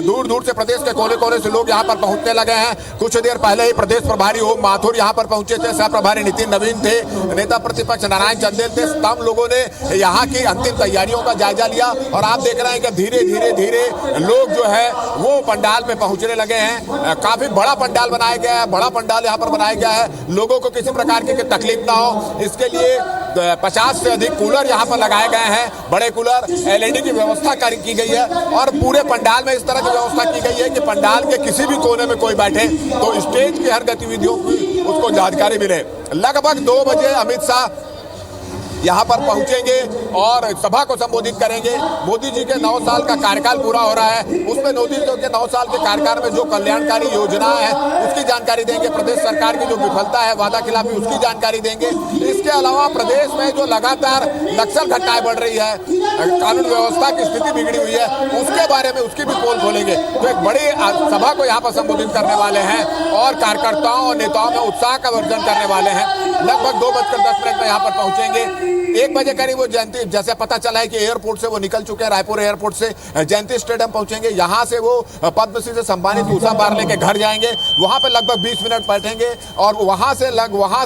दूर दूर से, प्रदेश के कोने कोने से लोग यहाँ पर पहुंचने लगे हैं। कुछ देर पहले ही प्रदेश प्रभारी ओम माथुर यहाँ पर पहुंचे थे, सह प्रभारी नितिन नवीन थे, नेता प्रतिपक्ष नारायण चंदेल थे। तमाम लोगों ने यहाँ की अंतिम तैयारियों का जायजा लिया और आप देख रहे हैं कि धीरे धीरे लोग जो है वो पंडाल में पहुंचने लगे हैं। काफी बड़ा पंडाल बनाया गया है, बड़ा पंडाल यहाँ पर बनाया गया है। लोगों को किसी प्रकार की तकलीफ ना हो, इसके लिए 50 से अधिक कूलर यहाँ पर लगाए गए हैं, बड़े कूलर, LED की व्यवस्था की गई है और पूरे पंडाल में इस तरह की व्यवस्था की गई है कि पंडाल के किसी भी कोने में कोई बैठे तो स्टेज की हर गतिविधियों की उसको जानकारी मिले। लगभग 2 बजे अमित शाह यहाँ पर पहुंचेंगे और सभा को संबोधित करेंगे। मोदी जी के 9 साल का कार्यकाल पूरा हो रहा है, उसमें मोदी जी के 9 साल के कार्यकाल में जो कल्याणकारी योजना है उसकी जानकारी देंगे। प्रदेश सरकार की जो विफलता है, वादा खिलाफी, उसकी जानकारी देंगे। इसके अलावा प्रदेश में जो लगातार नक्सल घटनाएं बढ़ रही है, कानून व्यवस्था की स्थिति बिगड़ी हुई है, उसके बारे में उसकी भी पोल खोलेंगे। तो एक बड़ी सभा को यहाँ पर संबोधित करने वाले हैं और कार्यकर्ताओं और नेताओं में उत्साह का वर्धन करने वाले हैं। लगभग 2:10 में यहाँ पर पहुंचेंगे। 1 बजे करीब वो जयंती, जैसे पता चला है कि एयरपोर्ट से वो निकल चुके हैं, रायपुर एयरपोर्ट से जयंती स्टेडियम पहुंचेंगे। यहाँ से वो पद्मश्री से सम्मानित उषा बारले के घर जाएंगे, वहां पे लगभग 20 मिनट बैठेंगे और वहां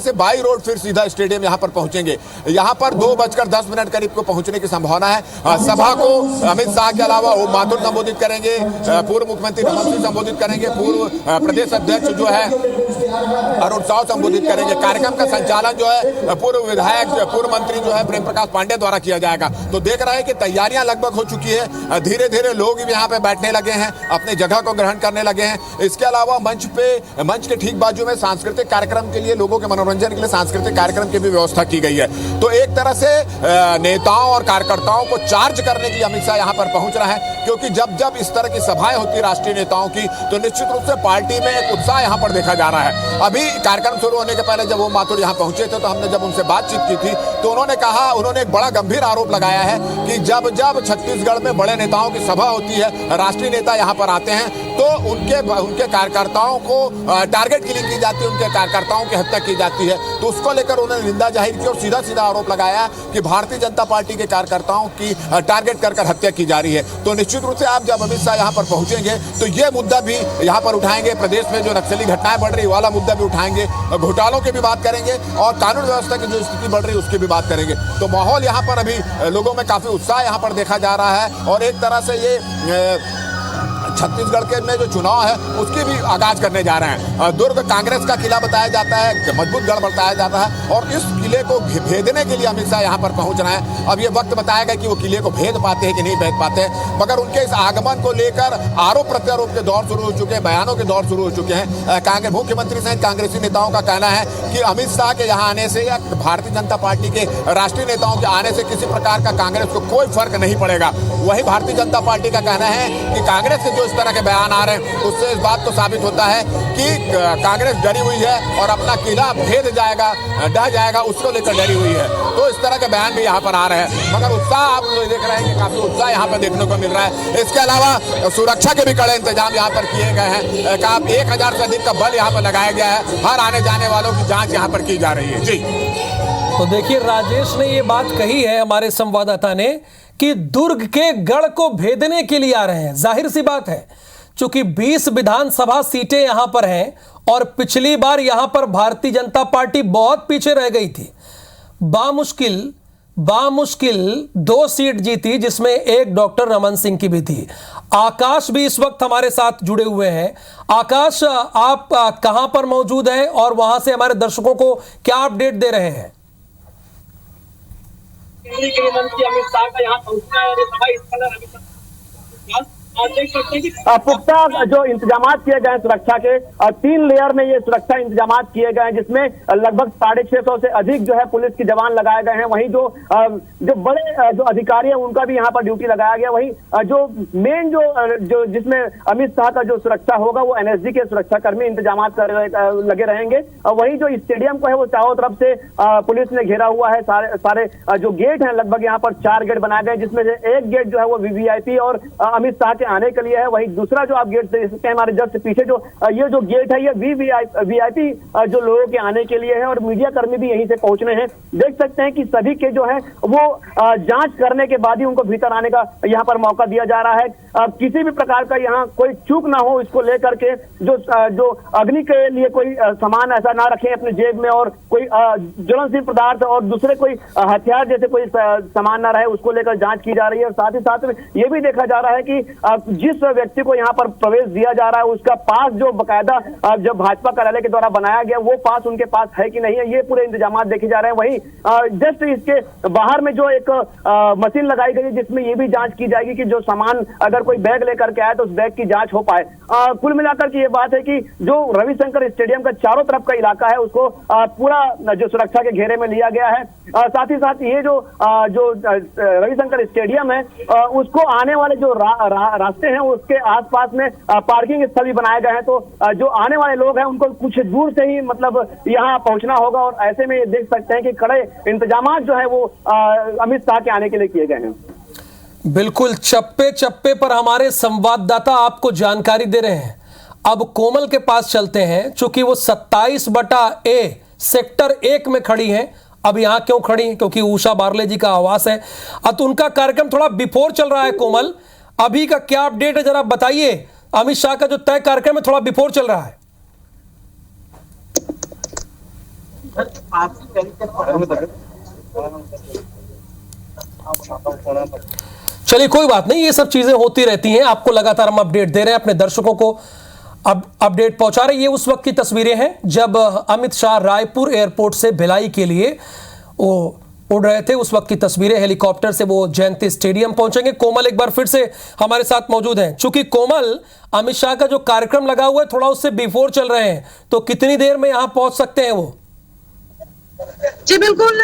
से बाई रोड फिर सीधा स्टेडियम यहाँ पर पहुंचेंगे। यहाँ पर 2:10 करीब को पहुंचने की संभावना है। सभा को अमित शाह के अलावा ओम माथुर संबोधित करेंगे, पूर्व मुख्यमंत्री रमन सिंह संबोधित करेंगे, पूर्व प्रदेश अध्यक्ष जो है अरुण साव संबोधित करेंगे। कार्यक्रम का संचालन जो है पूर्व विधायक, पूर्व मंत्री जो है प्रेम प्रकाश पांडे द्वारा किया जाएगा। तो देख रहे हैं कि तैयारियां लगभग हो चुकी है। धीरे धीरे लोग भी यहाँ पे बैठने लगे हैं, अपनी जगह को ग्रहण करने लगे हैं। इसके अलावा मंच के ठीक बाजू में सांस्कृतिक कार्यक्रम के लिए, लोगों के मनोरंजन के लिए सांस्कृतिक कार्यक्रम की भी व्यवस्था की गई है। तो एक तरह से नेताओं और कार्यकर्ताओं को चार्ज करने की अमित शाह यहाँ पर पहुंच रहा है, क्योंकि जब इस तरह की सभाएं होती राष्ट्रीय नेताओं की तो निश्चित रूप से पार्टी में एक उत्साह यहाँ पर देखा जा रहा है। अभी कार्यक्रम शुरू होने के पहले जब वो माथुर यहाँ पहुंचे थे तो हमने जब उनसे बातचीत की थी तो उन्होंने एक बड़ा गंभीर आरोप लगाया है कि जब जब छत्तीसगढ़ में बड़े नेताओं की सभा होती है, राष्ट्रीय नेता यहाँ पर आते हैं तो उनके कार्यकर्ताओं को टारगेट किलिंग की जाती है, उनके कार्यकर्ताओं की हत्या की जाती है। तो उसको लेकर उन्होंने निंदा जाहिर की और सीधा सीधा आरोप लगाया कि भारतीय जनता पार्टी के कार्यकर्ताओं की टारगेट कर हत्या की जा रही है। तो निश्चित रूप से आप जब अमित शाह यहाँ पर पहुंचेंगे तो ये मुद्दा भी यहाँ पर उठाएंगे, प्रदेश में जो नक्सली घटनाएं बढ़ रही वाला मुद्दा भी उठाएंगे, घोटालों की भी बात करेंगे और कानून व्यवस्था की जो स्थिति बढ़ रही है उसकी भी बात करेंगे। तो माहौल यहाँ पर अभी लोगों में काफी उत्साह यहाँ पर देखा जा रहा है और एक तरह से ये छत्तीसगढ़ के में जो चुनाव है उसकी भी आगाज करने जा रहे हैं। दुर्ग कांग्रेस का किला बताया जाता है, मजबूत गढ़ बताया जाता है और इस किले को भेदने के लिए अमित शाह यहाँ पर पहुंच रहे हैं। अब ये वक्त बताएगा कि वो किले को भेद पाते हैं कि नहीं भेद पाते हैं, मगर उनके इस आगमन को लेकर आरोप प्रत्यारोप के दौर शुरू हो चुके हैं, बयानों के दौर शुरू हो चुके हैं। कांग्रेस मुख्यमंत्री सहित कांग्रेसी नेताओं का कहना है कि अमित शाह के यहाँ आने से या भारतीय जनता पार्टी के राष्ट्रीय नेताओं के आने से किसी प्रकार का कांग्रेस को कोई फर्क नहीं पड़ेगा। वहीं भारतीय जनता पार्टी का कहना है कि कांग्रेस के जो इस तरह के बयान आ रहे हैं उससे इस बात को साबित होता है कि कांग्रेस डरी हुई है और अपना किला भेद जाएगा, ढह जाएगा, उसको लेकर डरी हुई है। तो इस तरह के बयान भी यहाँ पर आ रहे हैं, मगर उत्साह आप देख रहे हैं कि काफी उत्साह यहाँ पर देखने को मिल रहा है। इसके अलावा सुरक्षा के भी कड़े इंतजाम यहाँ पर किए गए हैं। 1000 से अधिक का बल यहाँ पर लगाया गया है, हर आने जाने वालों की जांच यहाँ पर की जा रही है। जी
तो देखिए, राजेश ने ये बात कही है हमारे संवाददाता ने कि दुर्ग के गढ़ को भेदने के लिए आ रहे हैं। जाहिर सी बात है, चूंकि 20 विधानसभा सीटें यहां पर हैं और पिछली बार यहां पर भारतीय जनता पार्टी बहुत पीछे रह गई थी, बामुश्किल 2 सीट जीती, जिसमें एक डॉक्टर रमन सिंह की भी थी। आकाश भी इस वक्त हमारे साथ जुड़े हुए हैं। आकाश, आप कहां पर मौजूद हैं और वहां से हमारे दर्शकों को क्या अपडेट दे रहे हैं?
गृह मंत्री अमित शाह का यहाँ पहुंचना है और सभा इस कदर
पुख्ता जो इंतजाम किए गए सुरक्षा के 3 लेयर में ये सुरक्षा इंतजाम किए गए हैं, जिसमें लगभग 650 से अधिक जो है पुलिस के जवान लगाए गए हैं। वहीं जो बड़े जो अधिकारी हैं उनका भी यहाँ पर ड्यूटी लगाया गया। वहीं जो मेन जो जिसमें अमित शाह का जो सुरक्षा होगा वो एनएसजी के सुरक्षा कर्मी इंतजाम लगे रहेंगे। वहीं जो स्टेडियम को है वो चारों तरफ से पुलिस ने घेरा हुआ है। सारे जो गेट हैं, लगभग यहाँ पर 4 गेट बनाए गए, जिसमें से एक गेट जो है वो वीवीआईपी और अमित शाह के आने के लिए है। वहीं दूसरा जो आप गेट देख सकते हैं हमारे जस्ट पीछे ये जो गेट है ये वीवीआईपी जो लोगों के आने के लिए है और मीडिया कर्मी भी यहीं से पहुंचने हैं। देख सकते हैं कि सभी के जो है वो जांच करने के बाद ही उनको भीतर आने का यहाँ पर मौका दिया जा रहा है। किसी भी प्रकार का यहाँ कोई चूक ना हो, इसको लेकर के जो अग्नि के लिए कोई सामान ऐसा ना रखें अपने जेब में और कोई ज्वलनशील पदार्थ और दूसरे कोई हथियार जैसे कोई सामान ना रहे, उसको लेकर जांच की जा रही है। और साथ ही साथ में ये भी देखा जा रहा है कि जिस व्यक्ति को यहाँ पर प्रवेश दिया जा रहा है उसका पास जो बकायदा जो भाजपा कार्यालय के द्वारा बनाया गया वो पास उनके पास है कि नहीं है, ये पूरे इंतजाम देखे जा रहे हैं। वहीं जस्ट इसके बाहर में जो एक मशीन लगाई गई है जिसमें ये भी जांच की जाएगी कि जो सामान अगर कोई बैग लेकर के आए तो उस बैग की जांच हो पाए। कुल मिलाकर के ये बात है कि जो रविशंकर स्टेडियम का चारों तरफ का इलाका है उसको पूरा जो सुरक्षा के घेरे में लिया गया है। साथ ही साथ ये जो रविशंकर स्टेडियम है उसको आने वाले जो रास्ते हैं उसके आसपास में पार्किंग स्थल भी बनाए गए हैं। तो जो आने वाले लोग हैं उनको कुछ दूर से ही मतलब यहाँ पहुंचना होगा और ऐसे में देख सकते हैं कि कड़े इंतजाम जो है वो अमित शाह के आने के लिए किए गए हैं।
बिल्कुल, चप्पे चप्पे पर हमारे संवाददाता आपको जानकारी दे रहे हैं। अब कोमल के पास चलते हैं, चूंकि वो 27/A सेक्टर 1 में खड़ी हैं। अब यहां क्यों खड़ी हैं? क्योंकि उषा बारले जी का आवास है। तो उनका कार्यक्रम थोड़ा बिफोर चल रहा है। कोमल, अभी का क्या अपडेट है जरा बताइए। अमित शाह का जो तय कार्यक्रम है थोड़ा बिफोर चल रहा है। चलिए कोई बात नहीं, ये सब चीजें होती रहती हैं। आपको लगातार हम अपडेट दे रहे हैं, अपने दर्शकों को अपडेट पहुंचा रहे हैं। ये उस वक्त की तस्वीरें हैं जब अमित शाह रायपुर एयरपोर्ट से भिलाई के लिए वो उड़ रहे थे। उस वक्त की तस्वीरें, हेलीकॉप्टर से वो जयंती स्टेडियम पहुंचेंगे। कोमल एक बार फिर से हमारे साथ मौजूद हैं। चूंकि कोमल, अमित शाह का जो कार्यक्रम लगा हुआ है थोड़ा उससे बिफोर चल रहे हैं, तो कितनी देर में यहां पहुंच सकते हैं वो?
जी बिल्कुल,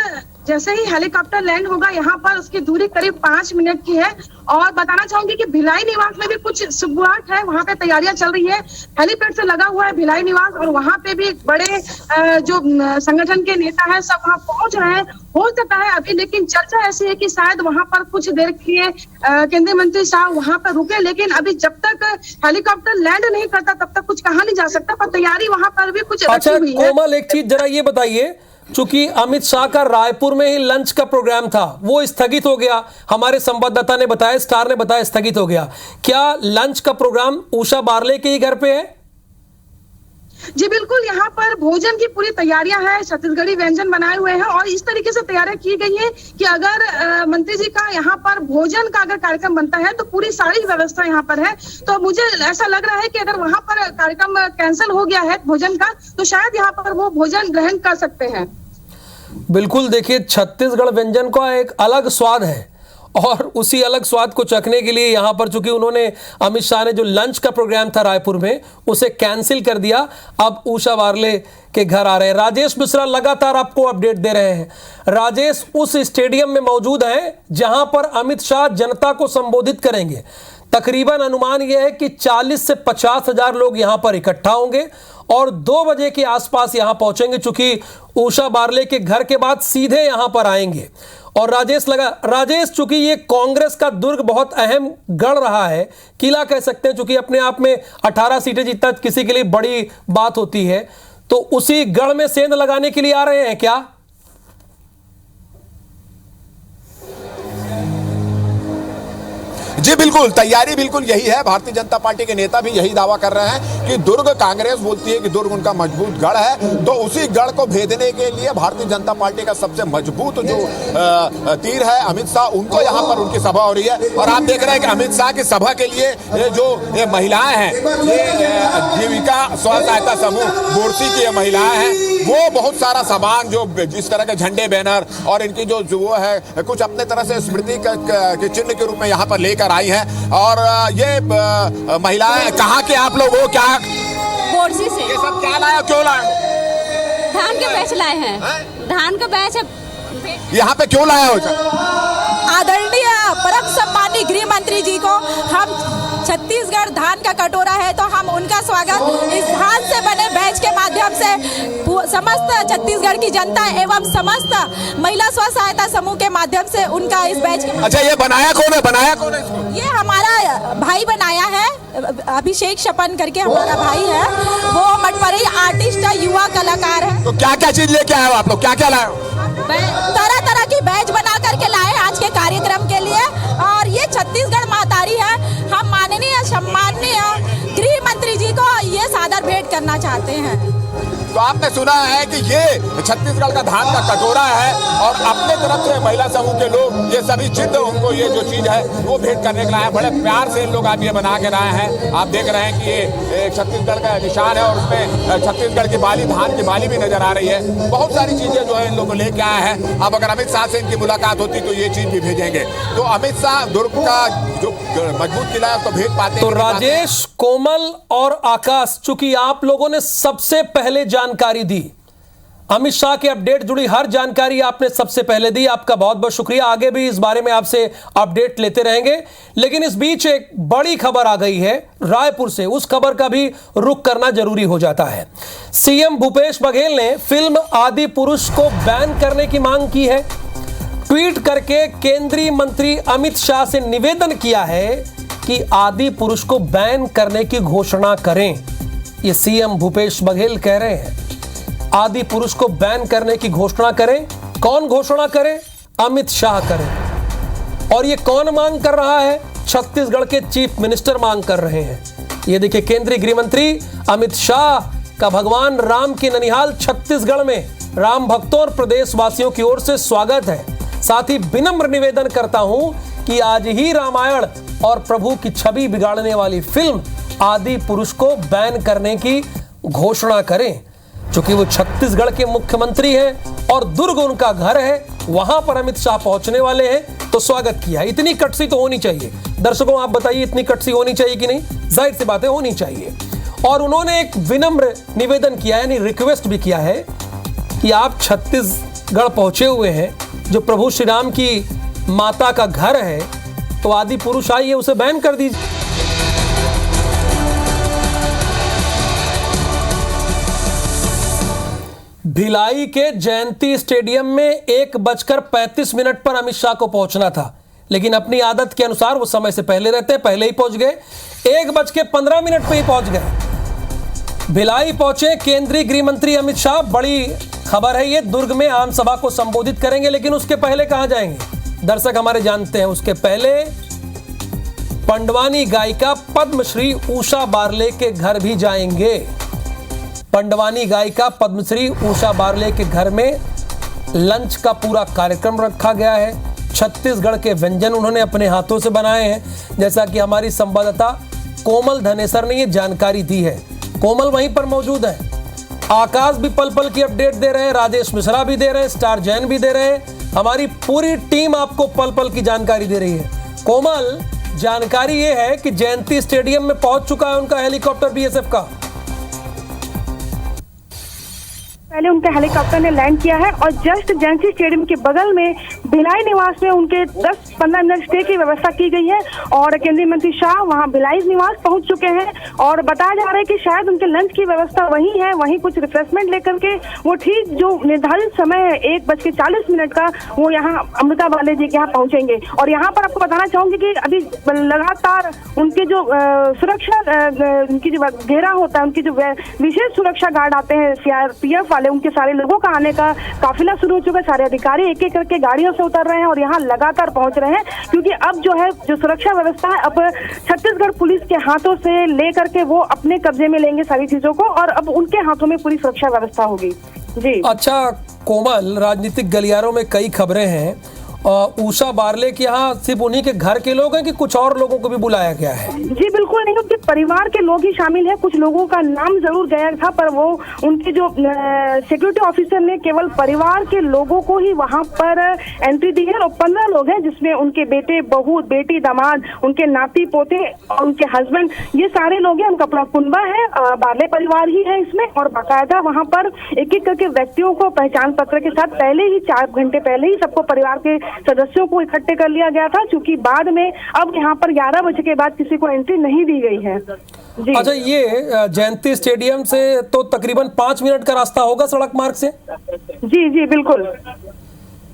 जैसे ही हेलीकॉप्टर लैंड होगा यहाँ पर, उसकी दूरी करीब 5 मिनट की है। और बताना चाहूंगी कि भिलाई निवास में भी कुछ सुबुआहट है, वहाँ पे तैयारियां चल रही है। हेलीपैड से लगा हुआ है भिलाई निवास, और वहाँ पे भी बड़े जो संगठन के नेता है सब वहाँ पहुंच रहे हैं। हो सकता है अभी, लेकिन चर्चा ऐसी है कि शायद वहाँ पर कुछ देर के लिए केंद्रीय मंत्री शाह वहाँ पर रुके, लेकिन अभी जब तक हेलीकॉप्टर लैंड नहीं करता तब तक कुछ कहा नहीं जा सकता। पर तैयारी वहाँ पर भी कुछ
अच्छा
रखी हुई है।
कोमल, एक चीज जरा ये बताइए, चूंकि अमित शाह का रायपुर में ही लंच का प्रोग्राम था, वो स्थगित हो गया। हमारे संवाददाता ने बताया, स्टार ने बताया स्थगित हो गया। क्या लंच का प्रोग्राम उषा बारले के ही घर पे है?
जी बिल्कुल, यहाँ पर भोजन की पूरी तैयारियां हैं, छत्तीसगढ़ी व्यंजन बनाए हुए हैं और इस तरीके से तैयारियां की गई है कि अगर मंत्री जी का यहाँ पर भोजन का अगर कार्यक्रम बनता है तो पूरी सारी व्यवस्था यहाँ पर है। तो मुझे ऐसा लग रहा है कि अगर वहाँ पर कार्यक्रम कैंसिल हो गया है भोजन का, तो शायद यहाँ पर वो भोजन ग्रहण कर सकते हैं।
बिल्कुल, देखिए छत्तीसगढ़ व्यंजन का एक अलग स्वाद है और उसी अलग स्वाद को चखने के लिए यहाँ पर, चूंकि उन्होंने, अमित शाह ने जो लंच का प्रोग्राम था रायपुर में उसे कैंसिल कर दिया, अब उषा बारले के घर आ रहे हैं। राजेश मिश्रा लगातार आपको अपडेट दे रहे हैं। राजेश उस स्टेडियम में मौजूद हैं जहां पर अमित शाह जनता को संबोधित करेंगे। तकरीबन अनुमान यह है कि 40 से 50 हजार लोग यहां पर इकट्ठा होंगे और 2 बजे के आसपास यहां पहुंचेंगे, चूंकि उषा बारले के घर के बाद सीधे यहां पर आएंगे। और राजेश, चूंकि ये कांग्रेस का दुर्ग बहुत अहम गढ़ रहा है, किला कह सकते हैं, चूंकि अपने आप में 18 सीटें जीतना किसी के लिए बड़ी बात होती है, तो उसी गढ़ में सेंध लगाने के लिए आ रहे हैं क्या?
जी बिल्कुल, तैयारी बिल्कुल यही है। भारतीय जनता पार्टी के नेता भी यही दावा कर रहे हैं कि दुर्ग, कांग्रेस बोलती है कि दुर्ग उनका मजबूत गढ़ है, तो उसी गढ़ को भेदने के लिए भारतीय जनता पार्टी का सबसे मजबूत जो तीर है अमित शाह, उनको यहाँ पर उनकी सभा हो रही है। और आप देख रहे हैं कि अमित शाह की सभा के लिए ये महिलाएं हैं, ये जीविका स्व सहायता समूह बोरसी की महिलाएं हैं, वो बहुत सारा सामान जो जिस तरह के झंडे, बैनर और इनकी जो वो है कुछ अपने तरह से स्मृति के चिन्ह के रूप में यहाँ पर लेकर आई हैं। और ये महिलाएं, कहाँ के आप लोग हो? क्या
बोरसी से?
ये सब क्या लाया, क्यों लाए?
धान के बैच लाए हैं। धान का बैच
यहाँ पे क्यों लाया हो?
आदरणीय परम सम्मानीय गृह मंत्री जी को, हम छत्तीसगढ़ धान का कटोरा है तो हम उनका स्वागत इस धान से बने बैच के माध्यम से समस्त छत्तीसगढ़ की जनता एवं समस्त महिला स्व सहायता समूह के माध्यम से उनका इस बैच के।
अच्छा, ये बनाया कौन है?
ये हमारा भाई बनाया है, अभिषेक शपन करके हमारा भाई है, वो मटपरी आर्टिस्ट है, युवा कलाकार है।
तो क्या क्या चीज लेके आए हो आप लोग? क्या क्या लाए हो?
तरह तरह की बैच बना करके लाए आज के कार्यक्रम के लिए। और ये छत्तीसगढ़ महतारी है, हम माननीय सम्माननीय गृह मंत्री जी को ये सादर भेंट करना चाहते हैं।
तो आपने सुना है कि ये छत्तीसगढ़ का धान का कटोरा है और अपने तरफ से महिला समूह के लोग ये सभी चिन्ह, उनको ये जो चीज है वो भेंट करने के लिए आए। बड़े प्यार से इन लोग आप ये बना के लाए हैं। आप देख रहे हैं कि ये छत्तीसगढ़ का निशान है और उसमें छत्तीसगढ़ की बाली, धान की बाली भी नजर आ रही है। बहुत सारी चीजें जो है इन लोग लेके आए हैं। अब अगर अमित शाह से इनकी मुलाकात होती तो ये चीज भी भेजेंगे। तो अमित शाह दुर्ग का जो मजबूत किला है उसको भेज पाते।
तो राजेश, कोमल और आकाश, चूंकि आप लोगों ने सबसे पहले जानकारी दी, अमित शाह के अपडेट जुड़ी हर जानकारी आपने सबसे पहले दी, आपका बहुत बहुत शुक्रिया। आगे भी इस बारे में आपसे अपडेट लेते रहेंगे। लेकिन इस बीच एक बड़ी खबर आ गई है रायपुर से, उस खबर का भी रुख करना जरूरी हो जाता है। सीएम भूपेश बघेल ने फिल्म आदि पुरुष को बैन करने की मांग की है। ट्वीट करके केंद्रीय मंत्री अमित शाह से निवेदन किया है कि आदि पुरुष को बैन करने की घोषणा करें। ये सीएम भूपेश बघेल कह रहे हैं, आदि पुरुष को बैन करने की घोषणा करें। कौन घोषणा करे? अमित शाह करें। और ये कौन मांग कर रहा है? छत्तीसगढ़ के चीफ मिनिस्टर मांग कर रहे हैं। ये देखिए, केंद्रीय गृह मंत्री अमित शाह का भगवान राम के ननिहाल छत्तीसगढ़ में राम भक्तों और प्रदेशवासियों की ओर से स्वागत है। साथ ही विनम्र निवेदन करता हूं कि आज ही रामायण और प्रभु की छवि बिगाड़ने वाली फिल्म आदि पुरुष को बैन करने की घोषणा करें। चूंकि वो छत्तीसगढ़ के मुख्यमंत्री हैं और दुर्ग उनका घर है, वहां पर अमित शाह पहुंचने वाले हैं, तो स्वागत किया। इतनी कटसी तो होनी चाहिए। दर्शकों, आप बताइए, इतनी कटसी होनी चाहिए कि नहीं? जाहिर सी बातें होनी चाहिए। और उन्होंने एक विनम्र निवेदन किया, यानी रिक्वेस्ट भी किया है कि आप छत्तीसगढ़ पहुंचे हुए हैं, जो प्रभु श्री राम की माता का घर है, तो आदि पुरुष आइए उसे बैन कर दीजिए। भिलाई के जयंती स्टेडियम में 1:35 पर अमित शाह को पहुंचना था, लेकिन अपनी आदत के अनुसार वो समय से पहले रहते हैं, पहले ही पहुंच गए। 1:15 पे ही पहुंच गए। भिलाई पहुंचे केंद्रीय गृह मंत्री अमित शाह। बड़ी खबर है ये, दुर्ग में आम सभा को संबोधित करेंगे, लेकिन उसके पहले कहां जाएंगे दर्शक हमारे जानते हैं। उसके पहले पंडवानी गायिका पद्मश्री उषा बारले के घर भी जाएंगे। पंडवानी गायिका पद्मश्री उषा बारले के घर में लंच का पूरा कार्यक्रम रखा गया है। छत्तीसगढ़ के व्यंजन उन्होंने अपने हाथों से बनाए हैं, जैसा कि हमारी संवाददाता कोमल धनेसर ने ये जानकारी दी है। कोमल वहीं पर मौजूद है। आकाश भी पल पल की अपडेट दे रहे हैं, राजेश मिश्रा भी दे रहे हैं, स्टार जैन भी दे रहे हैं। हमारी पूरी टीम आपको पल पल की जानकारी दे रही है। कोमल, जानकारी ये है कि जयंती स्टेडियम में पहुंच चुका है उनका हेलीकॉप्टर बीएसएफ का।
पहले उनका हेलीकॉप्टर ने लैंड किया है और जस्ट जयंती स्टेडियम के बगल में भिलाई निवास में उनके 10-15 मिनट स्टे की व्यवस्था की गई है और केंद्रीय मंत्री शाह वहां भिलाई निवास पहुंच चुके हैं और बताया जा रहा है कि शायद उनके लंच की व्यवस्था वहीं है, वहीं कुछ रिफ्रेशमेंट लेकर के वो ठीक जो निर्धारित समय है 1:40 का वो यहाँ अमृता बाले जी के यहाँ पहुंचेंगे। और यहाँ पर आपको बताना चाहूंगी कि अभी लगातार उनके जो सुरक्षा उनकी जो घेरा होता है, उनकी जो विशेष सुरक्षा गार्ड आते हैं सीआरपीएफ वाले, उनके सारे लोगों का आने का काफिला शुरू हो चुका है। सारे अधिकारी एक एक करके गाड़ियों से उतर रहे हैं और यहाँ लगातार पहुंच रहे हैं, क्योंकि अब जो है जो सुरक्षा व्यवस्था है अब छत्तीसगढ़ पुलिस के हाथों से लेकर के वो अपने कब्जे में लेंगे सारी चीजों को और अब उनके हाथों में पूरी सुरक्षा व्यवस्था होगी। जी
अच्छा कोमल, राजनीतिक गलियारों में कई खबरें हैं। उषा बारले के यहाँ सिर्फ उन्हीं के घर के लोग हैं कि कुछ और लोगों को भी बुलाया गया है?
जी बिल्कुल नहीं, उनके परिवार के लोग ही शामिल हैं। कुछ लोगों का नाम जरूर गया था, पर वो उनके जो सिक्योरिटी ऑफिसर ने केवल परिवार के लोगों को ही वहां पर एंट्री दी है और 15 लोग हैं, जिसमें उनके बेटे, बहू, बेटी, दामाद, उनके नाती पोते और उनके हस्बैंड, ये सारे लोग हैं। उनका अपना कुनबा है, बारले परिवार ही है इसमें। और बाकायदा वहां पर एक एक करके व्यक्तियों को पहचान पत्र के साथ पहले ही 4 घंटे पहले ही सबको परिवार के सदस्यों को इकट्ठे कर लिया गया था, क्योंकि बाद में अब यहाँ पर 11 बजे के बाद किसी को एंट्री नहीं दी गई है। जी। अच्छा, ये जयंती स्टेडियम से तो तकरीबन 5 मिनट का रास्ता होगा सड़क मार्ग से? जी जी बिल्कुल,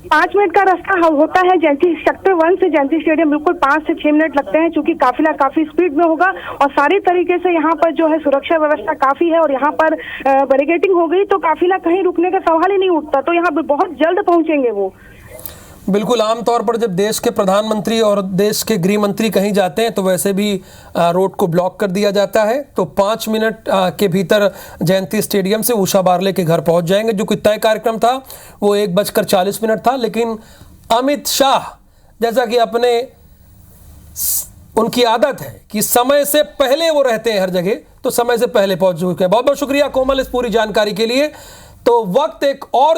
5 मिनट का रास्ता होता है। जयंती सेक्टर 1 से जयंती स्टेडियम बिल्कुल 5 से 6 मिनट लगते हैं, क्योंकि काफिला काफी स्पीड में होगा और सारी तरीके से यहाँ पर जो है सुरक्षा व्यवस्था काफी है और यहाँ पर बैरिकेडिंग हो गई तो काफिला कहीं रुकने का सवाल ही नहीं उठता, तो यहाँ बहुत जल्द पहुंचेंगे वो। बिल्कुल, आमतौर पर जब देश के प्रधानमंत्री और देश के गृह मंत्री कहीं जाते हैं तो वैसे भी रोड को ब्लॉक कर दिया जाता है। तो 5 मिनट के भीतर जयंती स्टेडियम से उषा बारले के घर पहुंच जाएंगे। जो कोई तय कार्यक्रम था वो 1:40 था, लेकिन अमित शाह, जैसा कि अपने उनकी आदत है कि समय से पहले वो रहते हैं हर जगह, तो समय से पहले पहुंच चुके हैं। बहुत बहुत शुक्रिया कोमल इस पूरी जानकारी के लिए। तो वक्त एक और